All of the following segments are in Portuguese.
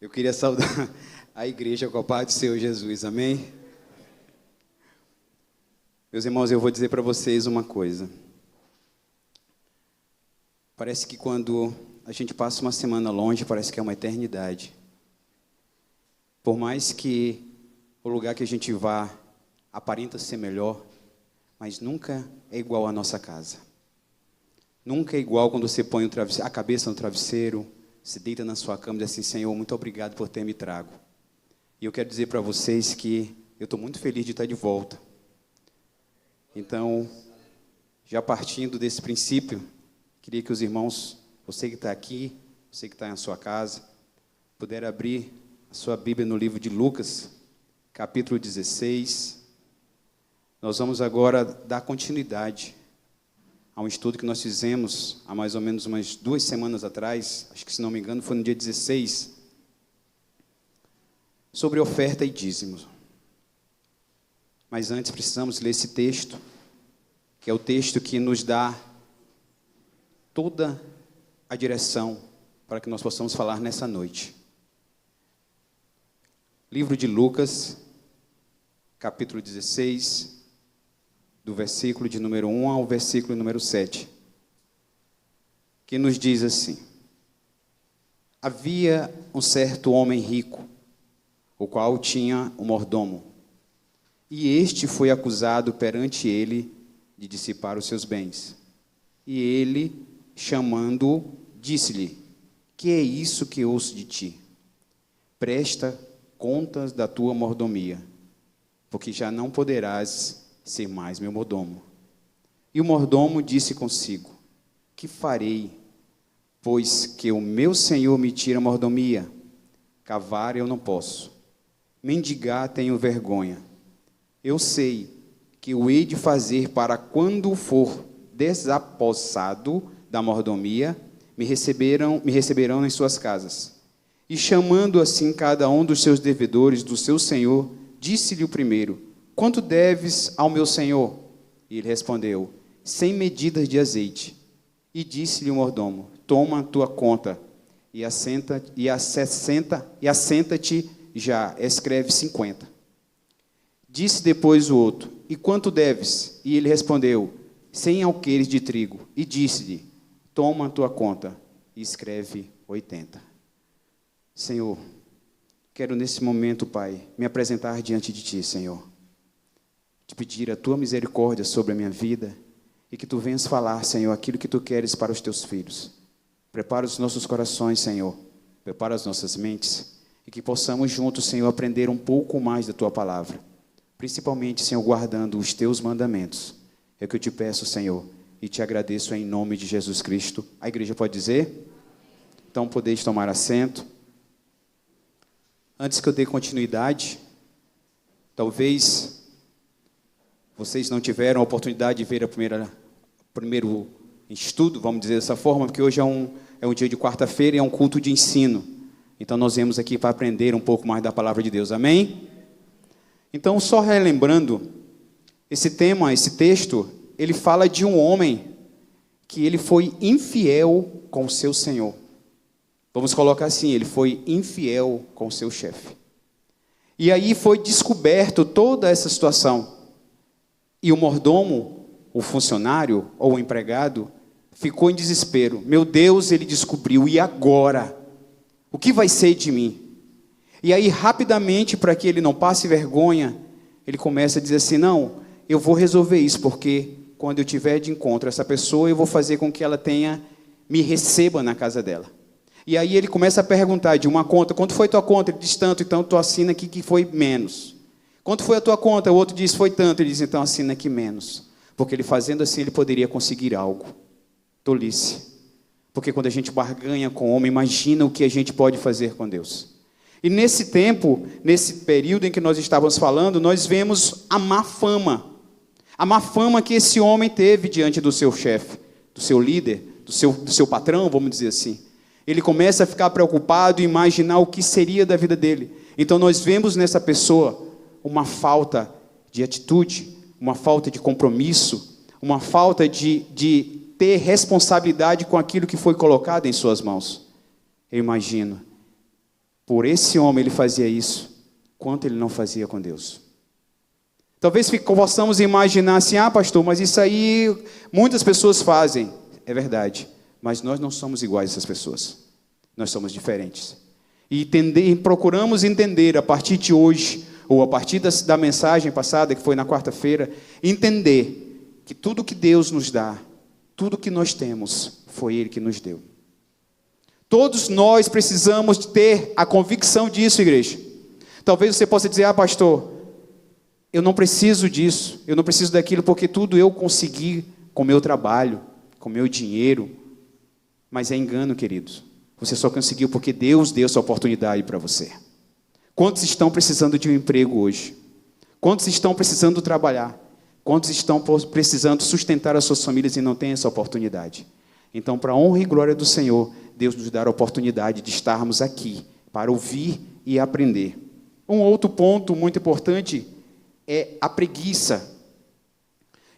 Eu queria saudar a igreja com a paz do Senhor Jesus, amém? Meus irmãos, eu vou dizer para vocês uma coisa. Parece que quando a gente passa uma semana longe, parece que é uma eternidade. Por mais que o lugar que a gente vá aparenta ser melhor, mas nunca é igual à nossa casa. Nunca é igual quando você põe a cabeça no travesseiro, se deita na sua cama e diz assim: Senhor, muito obrigado por ter me trago. E eu quero dizer para vocês que eu estou muito feliz de estar de volta. Então, já partindo desse princípio, queria que os irmãos, você que está aqui, você que está na sua casa, puder abrir a sua Bíblia no livro de Lucas, capítulo 16. Nós vamos agora dar continuidade a um estudo que nós fizemos há mais ou menos umas 2 semanas atrás, acho que, se não me engano, foi no dia 16, sobre oferta e dízimo. Mas antes precisamos ler esse texto, que é o texto que nos dá toda a direção para que nós possamos falar nessa noite. Livro de Lucas, capítulo 16, do versículo de número 1 ao versículo número 7, que nos diz assim: Havia um certo homem rico, o qual tinha um mordomo, e este foi acusado perante ele de dissipar os seus bens. E ele, chamando-o, disse-lhe: Que é isso que ouço de ti? Presta contas da tua mordomia, porque já não poderás ser mais meu mordomo. E o mordomo disse consigo: Que farei, pois que o meu senhor me tira a mordomia? Cavar eu não posso, mendigar tenho vergonha. Eu sei que o hei de fazer para quando for desapossado da mordomia, me receberão em suas casas. E chamando assim cada um dos seus devedores do seu senhor, disse-lhe o primeiro: Quanto deves ao meu senhor? E ele respondeu: 100 medidas de azeite. E disse-lhe o mordomo: Toma a tua conta e assenta-te já, escreve 50. Disse depois o outro: E quanto deves? E ele respondeu: 100 alqueires de trigo. E disse-lhe: Toma a tua conta e escreve 80. Senhor, quero nesse momento, Pai, me apresentar diante de Ti, Senhor. Te pedir a Tua misericórdia sobre a minha vida e que Tu venhas falar, Senhor, aquilo que Tu queres para os Teus filhos. Prepara os nossos corações, Senhor. Prepara as nossas mentes e que possamos juntos, Senhor, aprender um pouco mais da Tua palavra. Principalmente, Senhor, guardando os Teus mandamentos. É o que eu te peço, Senhor, e te agradeço em nome de Jesus Cristo. A igreja pode dizer? Então, podeis tomar assento. Antes que eu dê continuidade, talvez vocês não tiveram a oportunidade de ver o primeiro estudo, vamos dizer dessa forma, porque hoje é um dia de quarta-feira e é um culto de ensino. Então, nós viemos aqui para aprender um pouco mais da palavra de Deus, amém? Então, só relembrando, esse tema, esse texto, ele fala de um homem que ele foi infiel com o seu senhor. Vamos colocar assim, ele foi infiel com o seu chefe. E aí foi descoberto toda essa situação. E o mordomo, o funcionário ou o empregado, ficou em desespero. Meu Deus, ele descobriu, e agora? O que vai ser de mim? E aí, rapidamente, para que ele não passe vergonha, ele começa a dizer assim: não, eu vou resolver isso, porque quando eu tiver de encontro essa pessoa, eu vou fazer com que ela me receba na casa dela. E aí ele começa a perguntar de uma conta: quanto foi tua conta? Ele diz tanto, então tu assina aqui que foi menos. Quanto foi a tua conta? O outro diz: foi tanto. Ele diz: então assina aqui menos. Porque ele fazendo assim, ele poderia conseguir algo. Tolice. Porque quando a gente barganha com o homem, imagina o que a gente pode fazer com Deus. E nesse tempo, nesse período em que nós estávamos falando, nós vemos a má fama. A má fama que esse homem teve diante do seu chefe, do seu líder, do seu patrão, vamos dizer assim. Ele começa a ficar preocupado e imaginar o que seria da vida dele. Então nós vemos nessa pessoa uma falta de atitude, uma falta de compromisso, uma falta de ter responsabilidade com aquilo que foi colocado em suas mãos. Eu imagino por esse homem ele fazia isso, quanto ele não fazia com Deus. Talvez possamos imaginar assim, pastor, mas isso aí muitas pessoas fazem. É verdade, mas nós não somos iguais a essas pessoas. Nós somos diferentes. E procuramos entender a partir de hoje, ou a partir da mensagem passada, que foi na quarta-feira, entender que tudo que Deus nos dá, tudo que nós temos, foi Ele que nos deu. Todos nós precisamos ter a convicção disso, igreja. Talvez você possa dizer, pastor, eu não preciso disso, eu não preciso daquilo, porque tudo eu consegui com meu trabalho, com meu dinheiro. Mas é engano, queridos. Você só conseguiu porque Deus deu essa oportunidade para você. Quantos estão precisando de um emprego hoje? Quantos estão precisando trabalhar? Quantos estão precisando sustentar as suas famílias e não têm essa oportunidade? Então, para a honra e glória do Senhor, Deus nos dá a oportunidade de estarmos aqui para ouvir e aprender. Um outro ponto muito importante é a preguiça.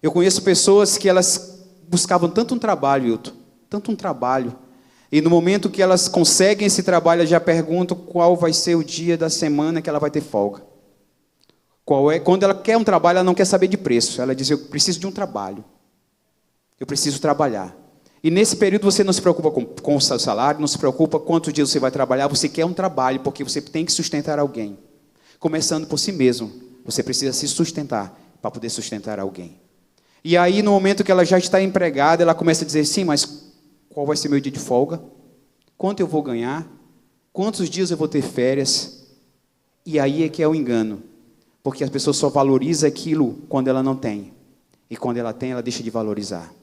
Eu conheço pessoas que elas buscavam tanto um trabalho, Hilton, tanto um trabalho, e no momento que elas conseguem esse trabalho, elas já perguntam qual vai ser o dia da semana que ela vai ter folga. Quando ela quer um trabalho, ela não quer saber de preço. Ela diz, eu preciso de um trabalho. Eu preciso trabalhar. E nesse período você não se preocupa com o seu salário, não se preocupa quantos dias você vai trabalhar, você quer um trabalho, porque você tem que sustentar alguém. Começando por si mesmo, você precisa se sustentar para poder sustentar alguém. E aí, no momento que ela já está empregada, ela começa a dizer, sim, mas qual vai ser meu dia de folga? Quanto eu vou ganhar? Quantos dias eu vou ter férias? E aí é que é o engano. Porque a pessoa só valoriza aquilo quando ela não tem. E quando ela tem, ela deixa de valorizar.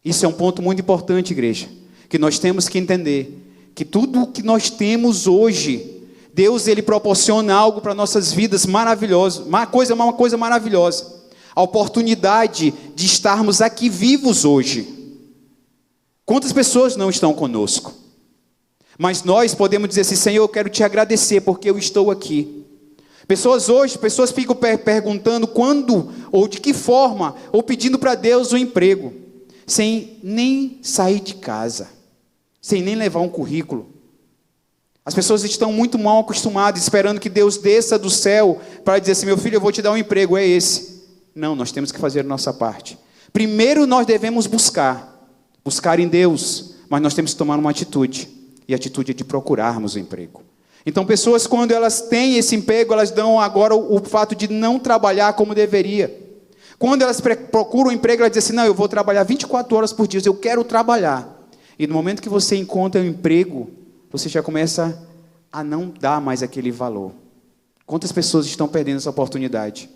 Isso é um ponto muito importante, igreja. Que nós temos que entender. Que tudo o que nós temos hoje, Deus ele proporciona algo para nossas vidas maravilhoso. Uma coisa maravilhosa. A oportunidade de estarmos aqui vivos hoje. Quantas pessoas não estão conosco? Mas nós podemos dizer assim, Senhor, eu quero te agradecer porque eu estou aqui. Pessoas ficam perguntando quando, ou de que forma, ou pedindo para Deus um emprego, sem nem sair de casa, sem nem levar um currículo. As pessoas estão muito mal acostumadas, esperando que Deus desça do céu, para dizer assim, meu filho, eu vou te dar um emprego, é esse. Não, nós temos que fazer a nossa parte. Primeiro nós devemos buscar em Deus, mas nós temos que tomar uma atitude, e a atitude é de procurarmos o emprego. Então, pessoas, quando elas têm esse emprego, elas dão agora o fato de não trabalhar como deveria. Quando elas procuram um emprego, elas dizem assim, não, eu vou trabalhar 24 horas por dia, eu quero trabalhar. E no momento que você encontra um emprego, você já começa a não dar mais aquele valor. Quantas pessoas estão perdendo essa oportunidade?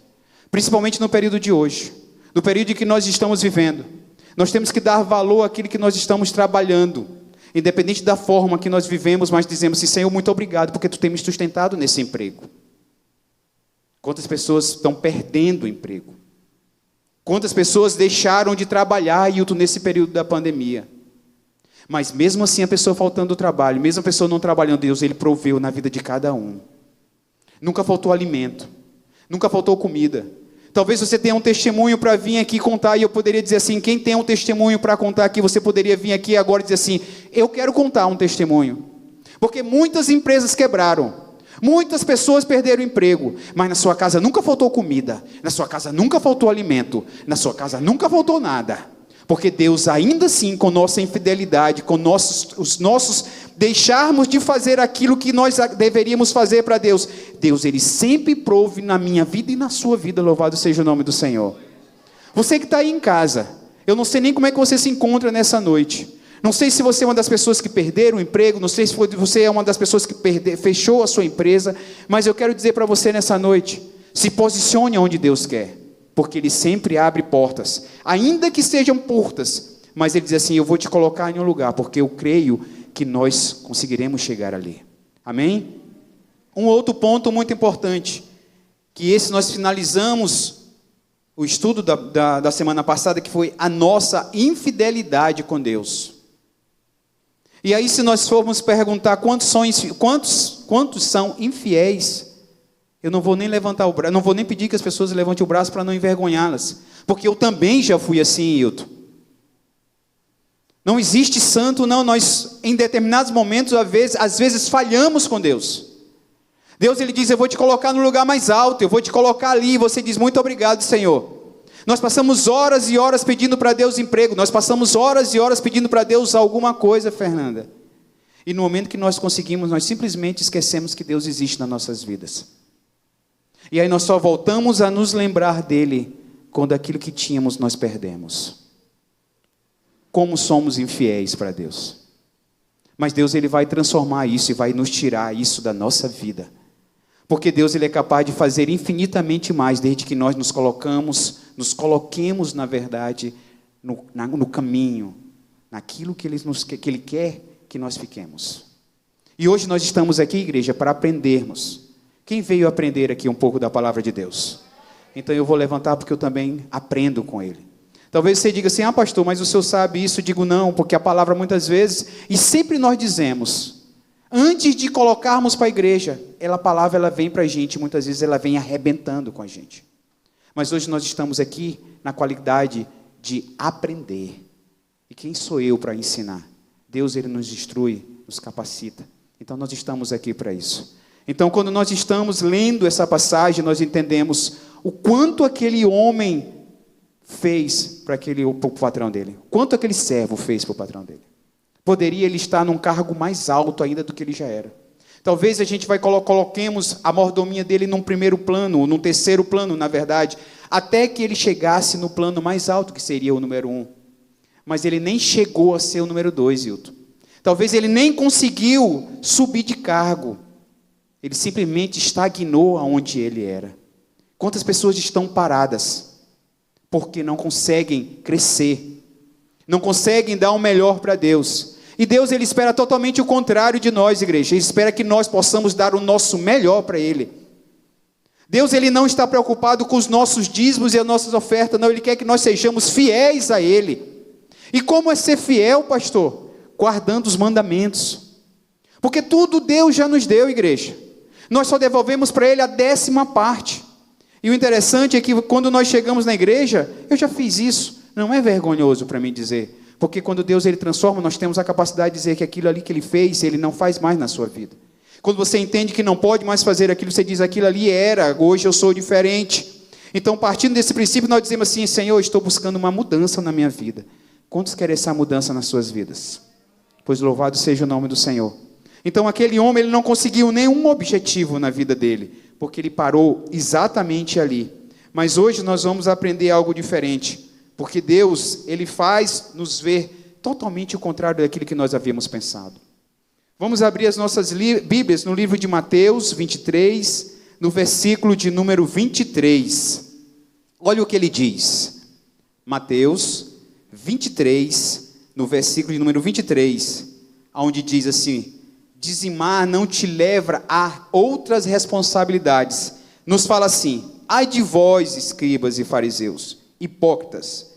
Principalmente no período de hoje, no período em que nós estamos vivendo. Nós temos que dar valor àquilo que nós estamos trabalhando, independente da forma que nós vivemos, mas dizemos assim, Senhor, muito obrigado, porque Tu tem me sustentado nesse emprego. Quantas pessoas estão perdendo o emprego? Quantas pessoas deixaram de trabalhar, Hilton, nesse período da pandemia? Mas mesmo assim, a pessoa faltando o trabalho, mesmo a pessoa não trabalhando, Deus, Ele proveu na vida de cada um. Nunca faltou alimento, nunca faltou comida. Talvez você tenha um testemunho para vir aqui contar, e eu poderia dizer assim, quem tem um testemunho para contar aqui, você poderia vir aqui agora e dizer assim, eu quero contar um testemunho. Porque muitas empresas quebraram, muitas pessoas perderam o emprego, mas na sua casa nunca faltou comida, na sua casa nunca faltou alimento, na sua casa nunca faltou nada. Porque Deus, ainda assim, com nossa infidelidade, com os nossos deixarmos de fazer aquilo que nós deveríamos fazer para Deus, Deus, Ele sempre prove na minha vida e na sua vida, louvado seja o nome do Senhor. Você que está aí em casa, eu não sei nem como é que você se encontra nessa noite. Não sei se você é uma das pessoas que perderam o emprego, não sei se você é uma das pessoas que fechou a sua empresa, mas eu quero dizer para você nessa noite, se posicione onde Deus quer. Porque Ele sempre abre portas, ainda que sejam curtas, mas Ele diz assim, eu vou te colocar em um lugar, porque eu creio que nós conseguiremos chegar ali. Amém? Um outro ponto muito importante, que esse nós finalizamos o estudo da semana passada, que foi a nossa infidelidade com Deus. E aí, se nós formos perguntar quantos são infiéis, eu não vou nem levantar o braço, não vou nem pedir que as pessoas levantem o braço para não envergonhá-las. Porque eu também já fui assim, Hilton. Não existe santo, não. Nós, em determinados momentos, às vezes falhamos com Deus. Deus, Ele diz, eu vou te colocar no lugar mais alto, eu vou te colocar ali, e você diz, muito obrigado, Senhor. Nós passamos horas e horas pedindo para Deus emprego, nós passamos horas e horas pedindo para Deus alguma coisa, Fernanda. E no momento que nós conseguimos, nós simplesmente esquecemos que Deus existe nas nossas vidas. E aí nós só voltamos a nos lembrar dEle, quando aquilo que tínhamos nós perdemos. Como somos infiéis para Deus. Mas Deus, Ele vai transformar isso e vai nos tirar isso da nossa vida. Porque Deus, Ele é capaz de fazer infinitamente mais, desde que nós nos coloquemos, na verdade, no caminho, naquilo que Ele quer que nós fiquemos. E hoje nós estamos aqui, igreja, para aprendermos. Quem veio aprender aqui um pouco da palavra de Deus? Então eu vou levantar porque eu também aprendo com Ele. Talvez você diga assim, pastor, mas o senhor sabe isso? Eu digo não, porque a palavra muitas vezes, e sempre nós dizemos, antes de colocarmos para a igreja, a palavra ela vem para a gente, muitas vezes ela vem arrebentando com a gente. Mas hoje nós estamos aqui na qualidade de aprender. E quem sou eu para ensinar? Deus, Ele nos instrui, nos capacita. Então nós estamos aqui para isso. Então quando nós estamos lendo essa passagem, nós entendemos o quanto aquele homem fez para o patrão dele. Quanto aquele servo fez para o patrão dele. Poderia ele estar num cargo mais alto ainda do que ele já era. Talvez a gente coloquemos a mordomia dele num primeiro plano, ou num terceiro plano, na verdade, até que ele chegasse no plano mais alto, que seria o número 1. Mas ele nem chegou a ser o número 2, Hilton. Talvez ele nem conseguiu subir de cargo. Ele simplesmente estagnou aonde ele era. Quantas pessoas estão paradas porque não conseguem crescer, não conseguem dar o melhor para Deus? E Deus, Ele espera totalmente o contrário de nós, igreja. Ele espera que nós possamos dar o nosso melhor para Ele. Deus, Ele não está preocupado com os nossos dízimos e as nossas ofertas, não. Ele quer que nós sejamos fiéis a Ele. E como é ser fiel, pastor? Guardando os mandamentos. Porque tudo Deus já nos deu, igreja. Nós só devolvemos para Ele a 10ª parte. E o interessante é que quando nós chegamos na igreja, eu já fiz isso. Não é vergonhoso para mim dizer. Porque quando Deus Ele transforma, nós temos a capacidade de dizer que aquilo ali que Ele fez, Ele não faz mais na sua vida. Quando você entende que não pode mais fazer aquilo, você diz, aquilo ali era, hoje eu sou diferente. Então, partindo desse princípio, nós dizemos assim, Senhor, eu estou buscando uma mudança na minha vida. Quantos querem essa mudança nas suas vidas? Pois louvado seja o nome do Senhor. Então, aquele homem, ele não conseguiu nenhum objetivo na vida dele, porque ele parou exatamente ali. Mas hoje nós vamos aprender algo diferente. Porque Deus, Ele faz nos ver totalmente o contrário daquilo que nós havíamos pensado. Vamos abrir as nossas Bíblias no livro de Mateus 23, no versículo de número 23. Olha o que ele diz. Mateus 23, no versículo de número 23, onde diz assim, dizimar não te leva a outras responsabilidades. Nos fala assim, ai de vós, escribas e fariseus, hipócritas,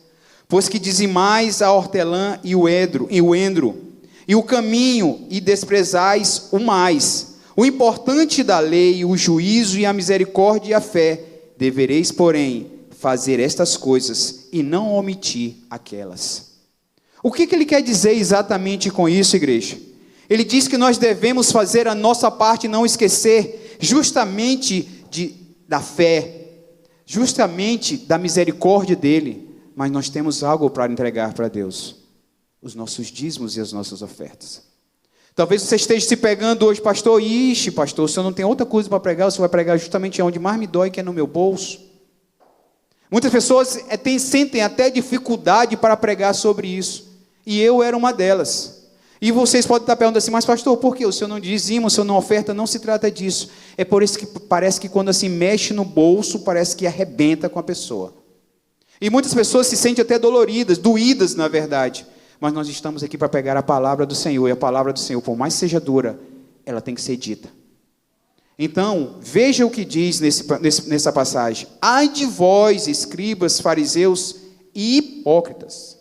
pois que dizimais a hortelã e o endro, e o caminho, e desprezais o mais. O importante da lei, o juízo e a misericórdia e a fé, devereis, porém, fazer estas coisas, e não omitir aquelas. O que ele quer dizer exatamente com isso, igreja? Ele diz que nós devemos fazer a nossa parte e não esquecer justamente da fé, justamente da misericórdia dele, mas nós temos algo para entregar para Deus, os nossos dízimos e as nossas ofertas. Talvez você esteja se pegando hoje, pastor, pastor, o senhor não tem outra coisa para pregar, o senhor vai pregar justamente onde mais me dói, que é no meu bolso. Muitas pessoas sentem até dificuldade para pregar sobre isso, e eu era uma delas. E vocês podem estar perguntando assim, mas pastor, por que o senhor não dizima, o senhor não oferta? Não se trata disso. É por isso que parece que quando assim mexe no bolso, parece que arrebenta com a pessoa. E muitas pessoas se sentem até doloridas, doídas na verdade. Mas nós estamos aqui para pegar a palavra do Senhor. E a palavra do Senhor, por mais que seja dura, ela tem que ser dita. Então, veja o que diz nessa passagem. Ai de vós, escribas, fariseus e hipócritas.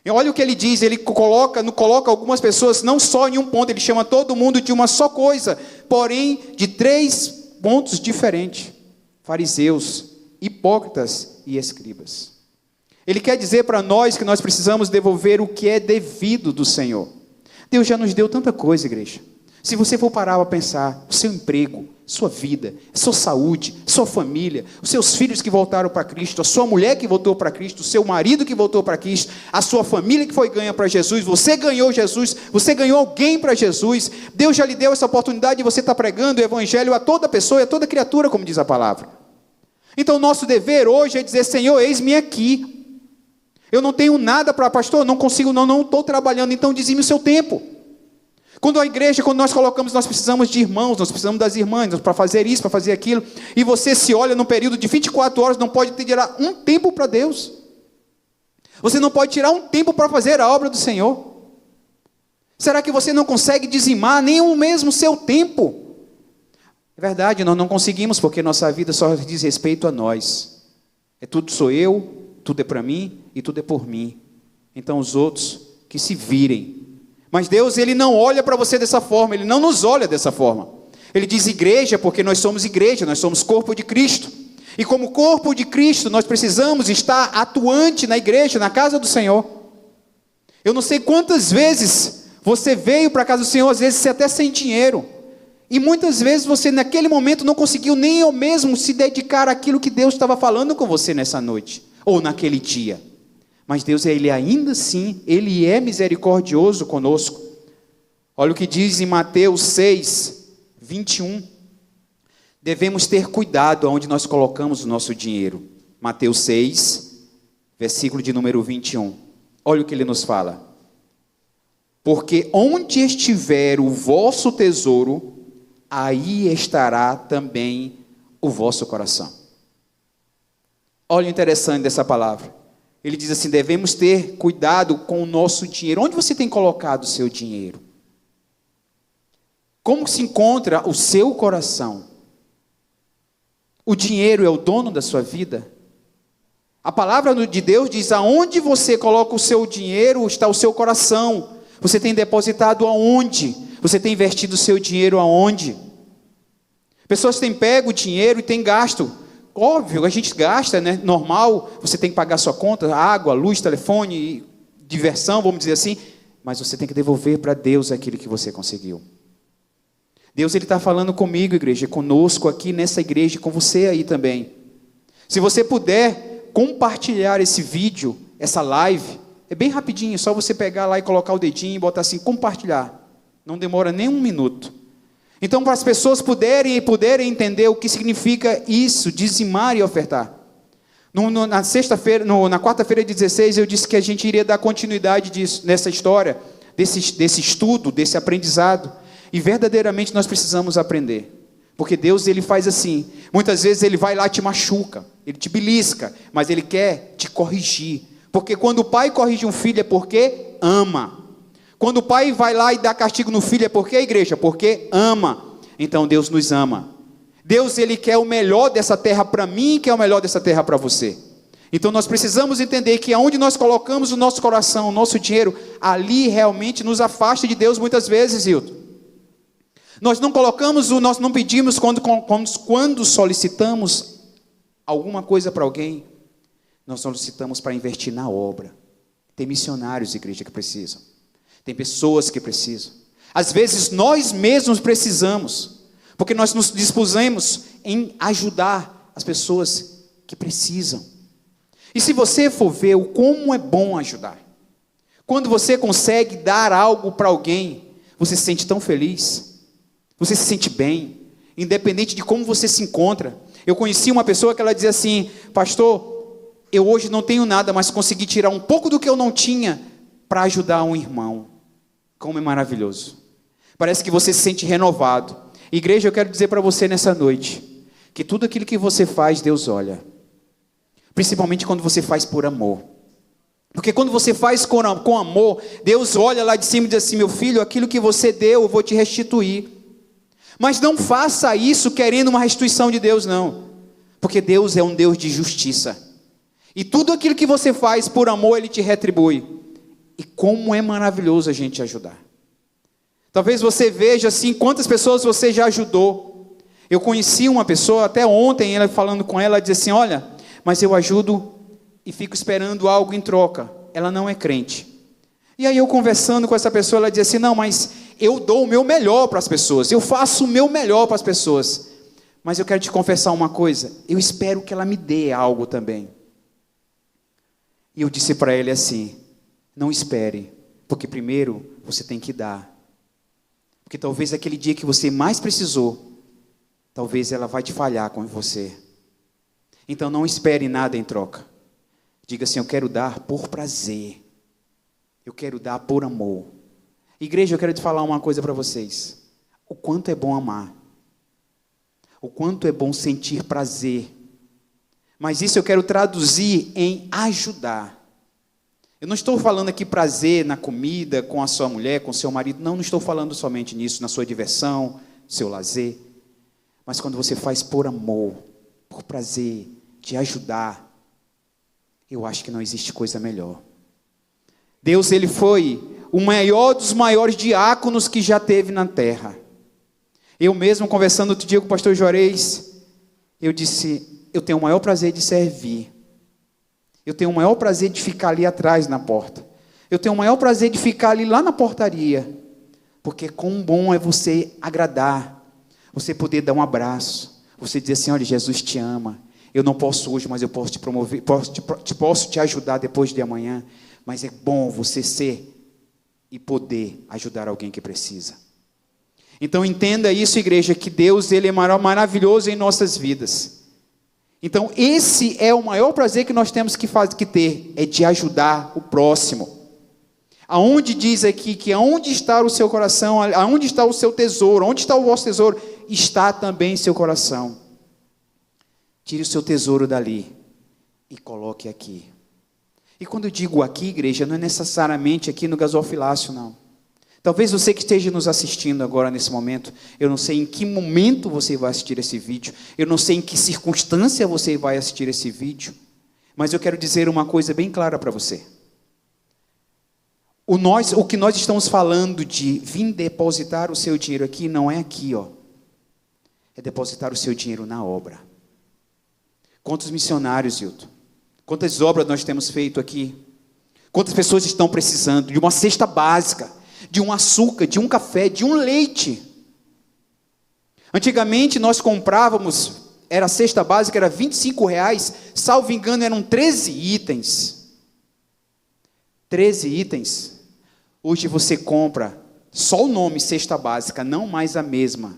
E olha o que ele diz, ele coloca algumas pessoas não só em um ponto, ele chama todo mundo de uma só coisa, porém de 3 pontos diferentes. Fariseus, hipócritas e escribas. Ele quer dizer para nós que nós precisamos devolver o que é devido do Senhor. Deus já nos deu tanta coisa, igreja. Se você for parar para pensar, o seu emprego, sua vida, sua saúde, sua família, os seus filhos que voltaram para Cristo, a sua mulher que voltou para Cristo, o seu marido que voltou para Cristo, a sua família que foi ganha para Jesus, você ganhou Jesus, você ganhou alguém para Jesus, Deus já lhe deu essa oportunidade de você estar pregando o Evangelho a toda pessoa e a toda criatura, como diz a palavra. Então o nosso dever hoje é dizer, Senhor, eis-me aqui. Eu não tenho nada para, pastor, não consigo, não estou trabalhando, então dizime o seu tempo. Quando a igreja, quando nós colocamos, nós precisamos de irmãos, nós precisamos das irmãs, para fazer isso, para fazer aquilo, e você se olha num período de 24 horas, não pode tirar um tempo para Deus. Você não pode tirar um tempo para fazer a obra do Senhor. Será que você não consegue dizimar nem o mesmo seu tempo? É verdade, nós não conseguimos, porque nossa vida só diz respeito a nós. Tudo sou eu, tudo é para mim e tudo é por mim. Então os outros que se virem. Mas Deus, Ele não olha para você dessa forma, Ele não nos olha dessa forma. Ele diz igreja porque nós somos igreja, nós somos corpo de Cristo. E como corpo de Cristo, nós precisamos estar atuante na igreja, na casa do Senhor. Eu não sei quantas vezes você veio para a casa do Senhor, às vezes você até sem dinheiro. E muitas vezes você naquele momento não conseguiu nem eu mesmo se dedicar àquilo que Deus estava falando com você nessa noite, ou naquele dia. Mas Deus, Ele ainda assim, Ele é misericordioso conosco. Olha o que diz em Mateus 6, 21. Devemos ter cuidado aonde nós colocamos o nosso dinheiro. Mateus 6, versículo de número 21. Olha o que ele nos fala. Porque onde estiver o vosso tesouro, aí estará também o vosso coração. Olha o interessante dessa palavra. Ele diz assim, devemos ter cuidado com o nosso dinheiro. Onde você tem colocado o seu dinheiro? Como se encontra o seu coração? O dinheiro é o dono da sua vida? A palavra de Deus diz, aonde você coloca o seu dinheiro, está o seu coração. Você tem depositado aonde? Você tem investido o seu dinheiro aonde? Pessoas têm pego o dinheiro e têm gasto. Óbvio, a gente gasta, né? Normal, você tem que pagar sua conta, água, luz, telefone, diversão, vamos dizer assim. Mas você tem que devolver para Deus aquilo que você conseguiu. Deus, Ele está falando comigo, igreja, conosco aqui nessa igreja, com você aí também. Se você puder compartilhar esse vídeo, essa live, é bem rapidinho, só você pegar lá e colocar o dedinho e botar assim, compartilhar. Não demora nem um minuto. Então, para as pessoas poderem entender o que significa isso, dizimar e ofertar. Na sexta-feira, na quarta-feira de 16, eu disse que a gente iria dar continuidade nessa história, desse estudo, desse aprendizado. E verdadeiramente nós precisamos aprender. Porque Deus, Ele faz assim. Muitas vezes Ele vai lá e te machuca, Ele te belisca, mas Ele quer te corrigir. Porque quando o pai corrige um filho é porque ama. Quando o pai vai lá e dá castigo no filho é porque, igreja? Porque ama. Então Deus nos ama. Deus, Ele quer o melhor dessa terra para mim e quer o melhor dessa terra para você. Então nós precisamos entender que aonde nós colocamos o nosso coração, o nosso dinheiro, ali realmente nos afasta de Deus muitas vezes, Hilton. Nós não colocamos, nós não pedimos quando solicitamos alguma coisa para alguém, nós solicitamos para investir na obra. Tem missionários, igreja, que precisam. Tem pessoas que precisam. Às vezes nós mesmos precisamos, porque nós nos dispusemos em ajudar as pessoas que precisam. E se você for ver o como é bom ajudar, quando você consegue dar algo para alguém, você se sente tão feliz, você se sente bem, independente de como você se encontra. Eu conheci uma pessoa que ela dizia assim, pastor, eu hoje não tenho nada, mas consegui tirar um pouco do que eu não tinha para ajudar um irmão. Como é maravilhoso. Parece que você se sente renovado. Igreja, eu quero dizer para você nessa noite, que tudo aquilo que você faz, Deus olha. Principalmente quando você faz por amor. Porque quando você faz com amor, Deus olha lá de cima e diz assim, meu filho, aquilo que você deu, eu vou te restituir. Mas não faça isso querendo uma restituição de Deus, não. Porque Deus é um Deus de justiça. E tudo aquilo que você faz por amor, Ele te retribui. E como é maravilhoso a gente ajudar. Talvez você veja assim, quantas pessoas você já ajudou. Eu conheci uma pessoa, até ontem, ela falando com ela, dizia assim, olha, mas eu ajudo e fico esperando algo em troca. Ela não é crente. E aí eu conversando com essa pessoa, ela diz assim, não, mas eu dou o meu melhor para as pessoas, eu faço o meu melhor para as pessoas. Mas eu quero te confessar uma coisa, eu espero que ela me dê algo também. E eu disse para ele assim, não espere, porque primeiro você tem que dar. Porque talvez aquele dia que você mais precisou, talvez ela vai te falhar com você. Então não espere nada em troca. Diga assim, eu quero dar por prazer. Eu quero dar por amor. Igreja, eu quero te falar uma coisa para vocês. O quanto é bom amar. O quanto é bom sentir prazer. Mas isso eu quero traduzir em ajudar. Eu não estou falando aqui prazer na comida, com a sua mulher, com o seu marido. Não estou falando somente nisso, na sua diversão, seu lazer. Mas quando você faz por amor, por prazer, de ajudar, eu acho que não existe coisa melhor. Deus, ele foi o maior dos maiores diáconos que já teve na terra. Eu mesmo, conversando outro dia com o pastor Juarez, eu disse, eu tenho o maior prazer de servir. Eu tenho o maior prazer de ficar ali atrás na porta. Eu tenho o maior prazer de ficar ali lá na portaria. Porque quão bom é você agradar. Você poder dar um abraço. Você dizer assim, olha, Jesus te ama. Eu não posso hoje, mas eu posso te promover, posso te ajudar depois de amanhã. Mas é bom você ser e poder ajudar alguém que precisa. Então entenda isso, igreja, que Deus, ele é maravilhoso em nossas vidas. Então esse é o maior prazer que nós temos que ter, é de ajudar o próximo. Aonde diz aqui que aonde está o seu coração, aonde está o seu tesouro, onde está o vosso tesouro, está também seu coração. Tire o seu tesouro dali e coloque aqui. E quando eu digo aqui, igreja, não é necessariamente aqui no gasofilácio, não. Talvez você que esteja nos assistindo agora nesse momento, eu não sei em que momento você vai assistir esse vídeo, eu não sei em que circunstância você vai assistir esse vídeo, mas eu quero dizer uma coisa bem clara para você. O que nós estamos falando de vir depositar o seu dinheiro aqui, não é aqui, ó. É depositar o seu dinheiro na obra. Quantos missionários, Hilton? Quantas obras nós temos feito aqui? Quantas pessoas estão precisando de uma cesta básica, de um açúcar, de um café, de um leite? Antigamente nós comprávamos, a cesta básica era R$25, salvo engano eram 13 itens. 13 itens. Hoje você compra só o nome cesta básica, não mais a mesma,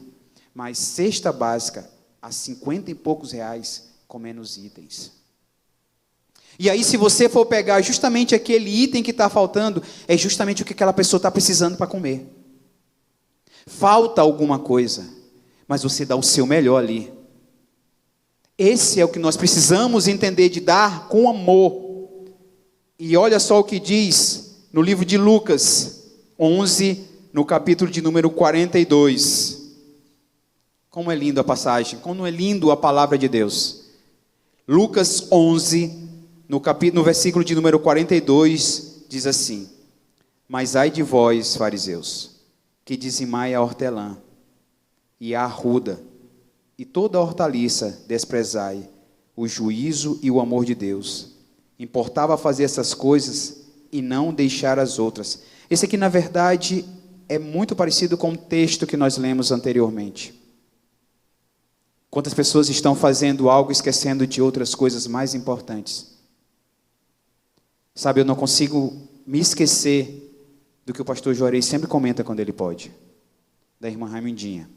mas cesta básica a 50 e poucos reais com menos itens. E aí, se você for pegar justamente aquele item que está faltando, é justamente o que aquela pessoa está precisando para comer. Falta alguma coisa, mas você dá o seu melhor ali. Esse é o que nós precisamos entender, de dar com amor. E olha só o que diz no livro de Lucas 11, no capítulo de número 42. Como é lindo a passagem, como é lindo a palavra de Deus. Lucas 11, no versículo de número 42, diz assim: mas ai de vós, fariseus, que dizimai a hortelã, e a arruda, e toda a hortaliça desprezai, o juízo e o amor de Deus. Importava fazer essas coisas e não deixar as outras. Esse aqui, na verdade, é muito parecido com o texto que nós lemos anteriormente. Quantas pessoas estão fazendo algo esquecendo de outras coisas mais importantes? Sabe, eu não consigo me esquecer do que o pastor Juarez sempre comenta quando ele pode, da irmã Raimundinha,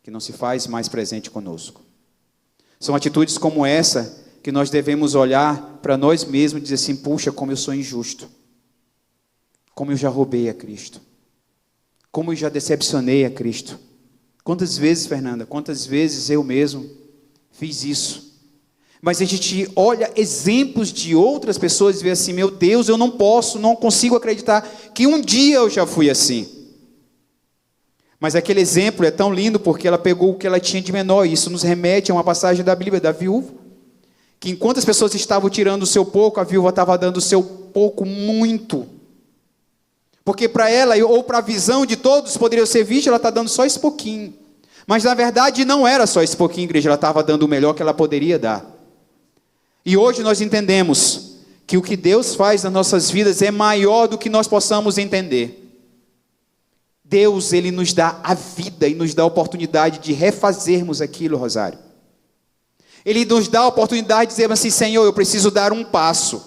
que não se faz mais presente conosco. São atitudes como essa que nós devemos olhar para nós mesmos e dizer assim: puxa, como eu sou injusto, como eu já roubei a Cristo, como eu já decepcionei a Cristo. Quantas vezes, Fernanda, quantas vezes eu mesmo fiz isso? Mas a gente olha exemplos de outras pessoas e vê assim: meu Deus, eu não consigo acreditar que um dia eu já fui assim. Mas aquele exemplo é tão lindo porque ela pegou o que ela tinha de menor. Isso nos remete a uma passagem da Bíblia da viúva, que enquanto as pessoas estavam tirando o seu pouco, a viúva estava dando o seu pouco muito. Porque para ela, ou para a visão de todos, poderia ser visto, ela está dando só esse pouquinho. Mas na verdade não era só esse pouquinho, igreja, ela estava dando o melhor que ela poderia dar. E hoje nós entendemos que o que Deus faz nas nossas vidas é maior do que nós possamos entender. Deus, Ele nos dá a vida e nos dá a oportunidade de refazermos aquilo, Rosário. Ele nos dá a oportunidade de dizer assim: Senhor, eu preciso dar um passo.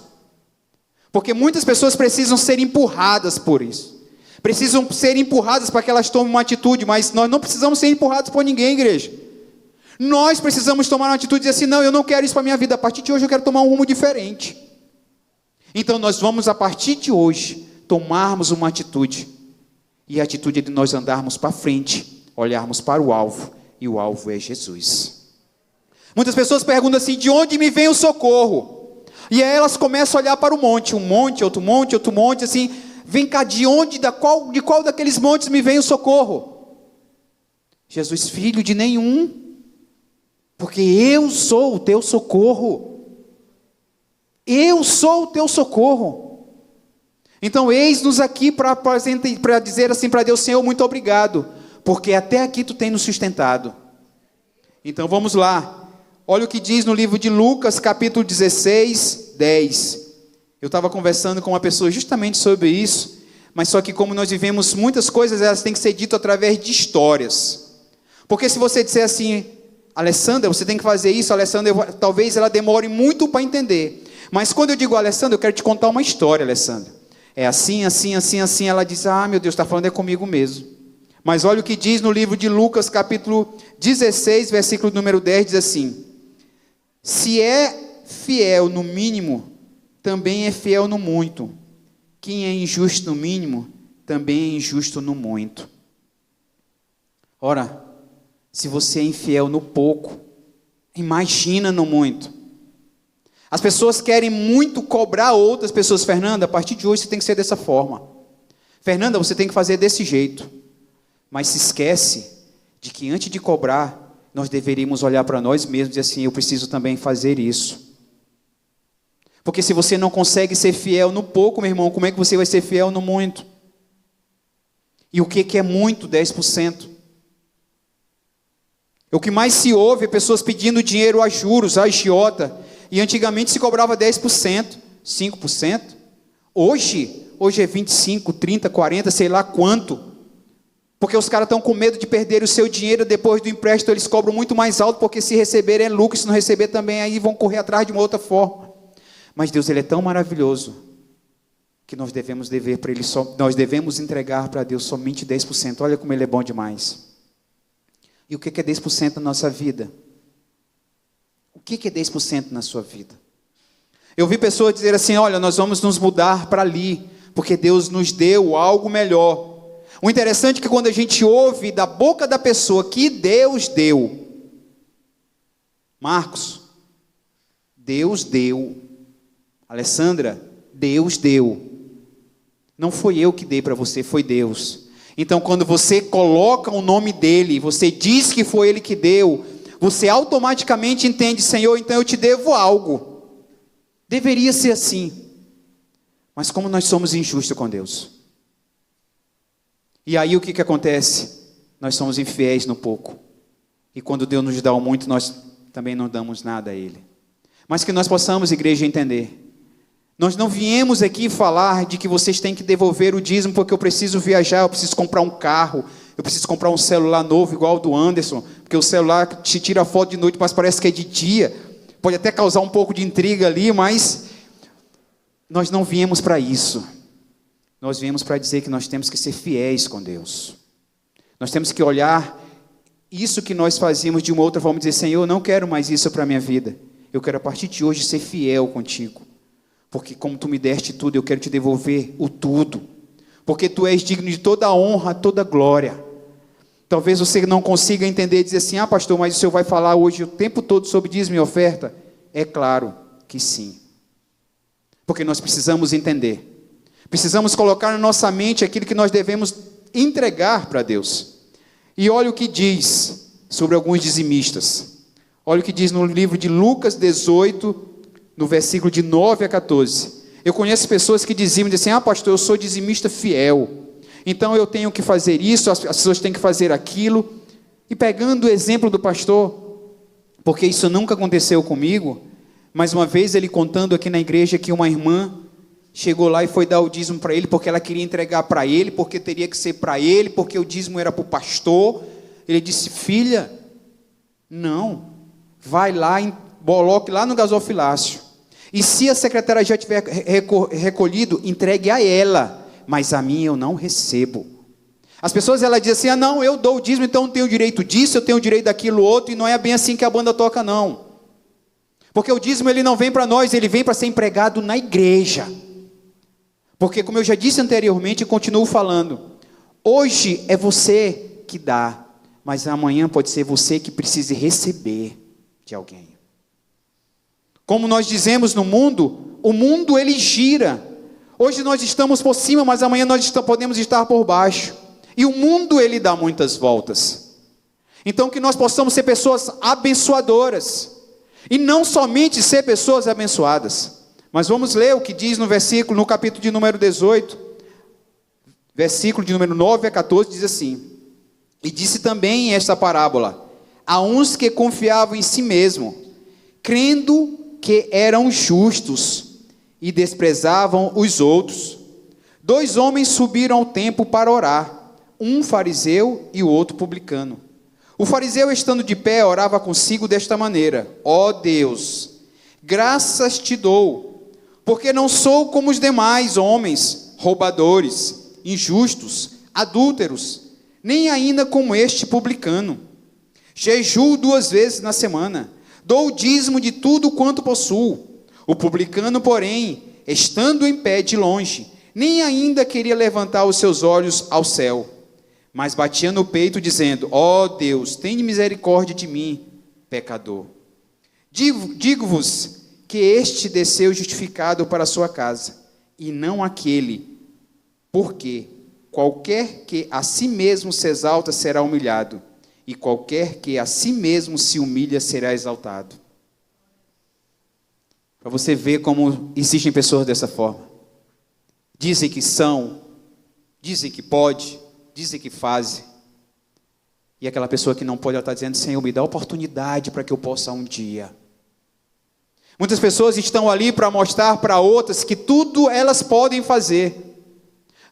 Porque muitas pessoas precisam ser empurradas por isso. Precisam ser empurradas para que elas tomem uma atitude, mas nós não precisamos ser empurrados por ninguém, igreja. Nós precisamos tomar uma atitude e dizer assim: não, eu não quero isso para a minha vida. A partir de hoje eu quero tomar um rumo diferente. Então nós vamos, a partir de hoje, tomarmos uma atitude. E a atitude é de nós andarmos para frente, olharmos para o alvo, e o alvo é Jesus. Muitas pessoas perguntam assim: de onde me vem o socorro? E aí elas começam a olhar para o monte, um monte, outro monte, outro monte, assim: vem cá, de onde, de qual daqueles montes me vem o socorro? Jesus, filho, de nenhum, porque eu sou o teu socorro. Eu sou o teu socorro. Então eis-nos aqui para dizer assim para Deus: Senhor, muito obrigado, porque até aqui tu tem nos sustentado. Então vamos lá, olha o que diz no livro de Lucas, capítulo 16, 10. Eu estava conversando com uma pessoa justamente sobre isso, mas só que como nós vivemos muitas coisas, elas têm que ser ditas através de histórias. Porque se você disser assim: Alessandra, você tem que fazer isso, Alessandra, talvez ela demore muito para entender. Mas quando eu digo: Alessandra, eu quero te contar uma história, Alessandra. É assim, assim, assim, assim. Ela diz: ah, meu Deus, está falando é comigo mesmo. Mas olha o que diz no livro de Lucas, capítulo 16, versículo número 10, diz assim: se é fiel no mínimo, também é fiel no muito. Quem é injusto no mínimo, também é injusto no muito. Ora, se você é infiel no pouco, imagina no muito. As pessoas querem muito cobrar outras pessoas: Fernanda, a partir de hoje você tem que ser dessa forma. Fernanda, você tem que fazer desse jeito. Mas se esquece de que antes de cobrar, nós deveríamos olhar para nós mesmos e dizer assim: eu preciso também fazer isso. Porque se você não consegue ser fiel no pouco, meu irmão, como é que você vai ser fiel no muito? E o que é muito? 10%. O que mais se ouve é pessoas pedindo dinheiro a juros, a agiota. E antigamente se cobrava 10%, 5%. Hoje é 25%, 30%, 40%, sei lá quanto. Porque os caras estão com medo de perder o seu dinheiro depois do empréstimo. Eles cobram muito mais alto, porque se receber é lucro, se não receber também, aí vão correr atrás de uma outra forma. Mas Deus, Ele é tão maravilhoso, que nós devemos nós devemos entregar para Deus somente 10%. Olha como Ele é bom demais. E o que é 10% na nossa vida? O que é 10% na sua vida? Eu vi pessoas dizer assim: olha, nós vamos nos mudar para ali, porque Deus nos deu algo melhor. O interessante é que quando a gente ouve da boca da pessoa que Deus deu, Marcos, Deus deu. Alessandra, Deus deu. Não foi eu que dei para você, foi Deus. Então quando você coloca o nome dele, você diz que foi ele que deu, você automaticamente entende: Senhor, então eu te devo algo. Deveria ser assim. Mas como nós somos injustos com Deus. E aí o que acontece? Nós somos infiéis no pouco. E quando Deus nos dá o muito, nós também não damos nada a Ele. Mas que nós possamos, igreja, entender. Nós não viemos aqui falar de que vocês têm que devolver o dízimo porque eu preciso viajar, eu preciso comprar um carro, eu preciso comprar um celular novo igual o do Anderson, porque o celular te tira foto de noite, mas parece que é de dia. Pode até causar um pouco de intriga ali, mas nós não viemos para isso. Nós viemos para dizer que nós temos que ser fiéis com Deus. Nós temos que olhar isso que nós fazíamos de uma outra forma e dizer: Senhor, eu não quero mais isso para a minha vida. Eu quero a partir de hoje ser fiel contigo. Porque como tu me deste tudo, eu quero te devolver o tudo. Porque tu és digno de toda a honra, toda a glória. Talvez você não consiga entender e dizer assim: ah, pastor, mas o senhor vai falar hoje o tempo todo sobre dízimo e oferta? É claro que sim. Porque nós precisamos entender. Precisamos colocar na nossa mente aquilo que nós devemos entregar para Deus. E olha o que diz sobre alguns dizimistas. Olha o que diz no livro de Lucas 18, no versículo de 9 a 14. Eu conheço pessoas que dizem assim: ah, pastor, eu sou dizimista fiel, então eu tenho que fazer isso, as pessoas têm que fazer aquilo. E pegando o exemplo do pastor, porque isso nunca aconteceu comigo, mais uma vez ele contando aqui na igreja que uma irmã chegou lá e foi dar o dízimo para ele, porque ela queria entregar para ele, porque teria que ser para ele, porque o dízimo era para o pastor. Ele disse: filha, não, vai lá, coloque lá no gasofilácio, e se a secretária já tiver recolhido, entregue a ela, mas a minha eu não recebo. As pessoas, ela diz assim: não, eu dou o dízimo, então eu tenho direito disso, eu tenho direito daquilo outro, e não é bem assim que a banda toca, não. Porque o dízimo, ele não vem para nós, ele vem para ser empregado na igreja. Porque, como eu já disse anteriormente e continuo falando, hoje é você que dá, mas amanhã pode ser você que precise receber de alguém. Como nós dizemos no mundo, o mundo ele gira. Hoje nós estamos por cima, mas amanhã nós podemos estar por baixo. E o mundo ele dá muitas voltas. Então que nós possamos ser pessoas abençoadoras. E não somente ser pessoas abençoadas. Mas vamos ler o que diz no versículo, no capítulo de número 18, versículo de número 9 a 14, diz assim: e disse também esta parábola a uns que confiavam em si mesmo, crendo que eram justos e desprezavam os outros. 2 homens subiram ao templo para orar, um fariseu e o outro publicano. O fariseu, estando de pé, orava consigo desta maneira: ó Deus, graças te dou, porque não sou como os demais homens, roubadores, injustos, adúlteros, nem ainda como este publicano. Jejuo 2 vezes na semana, dou o dízimo de tudo quanto possuo. O publicano, porém, estando em pé de longe, nem ainda queria levantar os seus olhos ao céu, mas batia no peito, dizendo: ó Deus, tenha misericórdia de mim, pecador. Digo-vos que este desceu justificado para a sua casa, e não aquele, porque qualquer que a si mesmo se exalta será humilhado, e qualquer que a si mesmo se humilha será exaltado. Para você ver como existem pessoas dessa forma. Dizem que são, dizem que pode, dizem que fazem. E aquela pessoa que não pode, ela está dizendo: Senhor, me dá oportunidade para que eu possa um dia. Muitas pessoas estão ali para mostrar para outras que tudo elas podem fazer.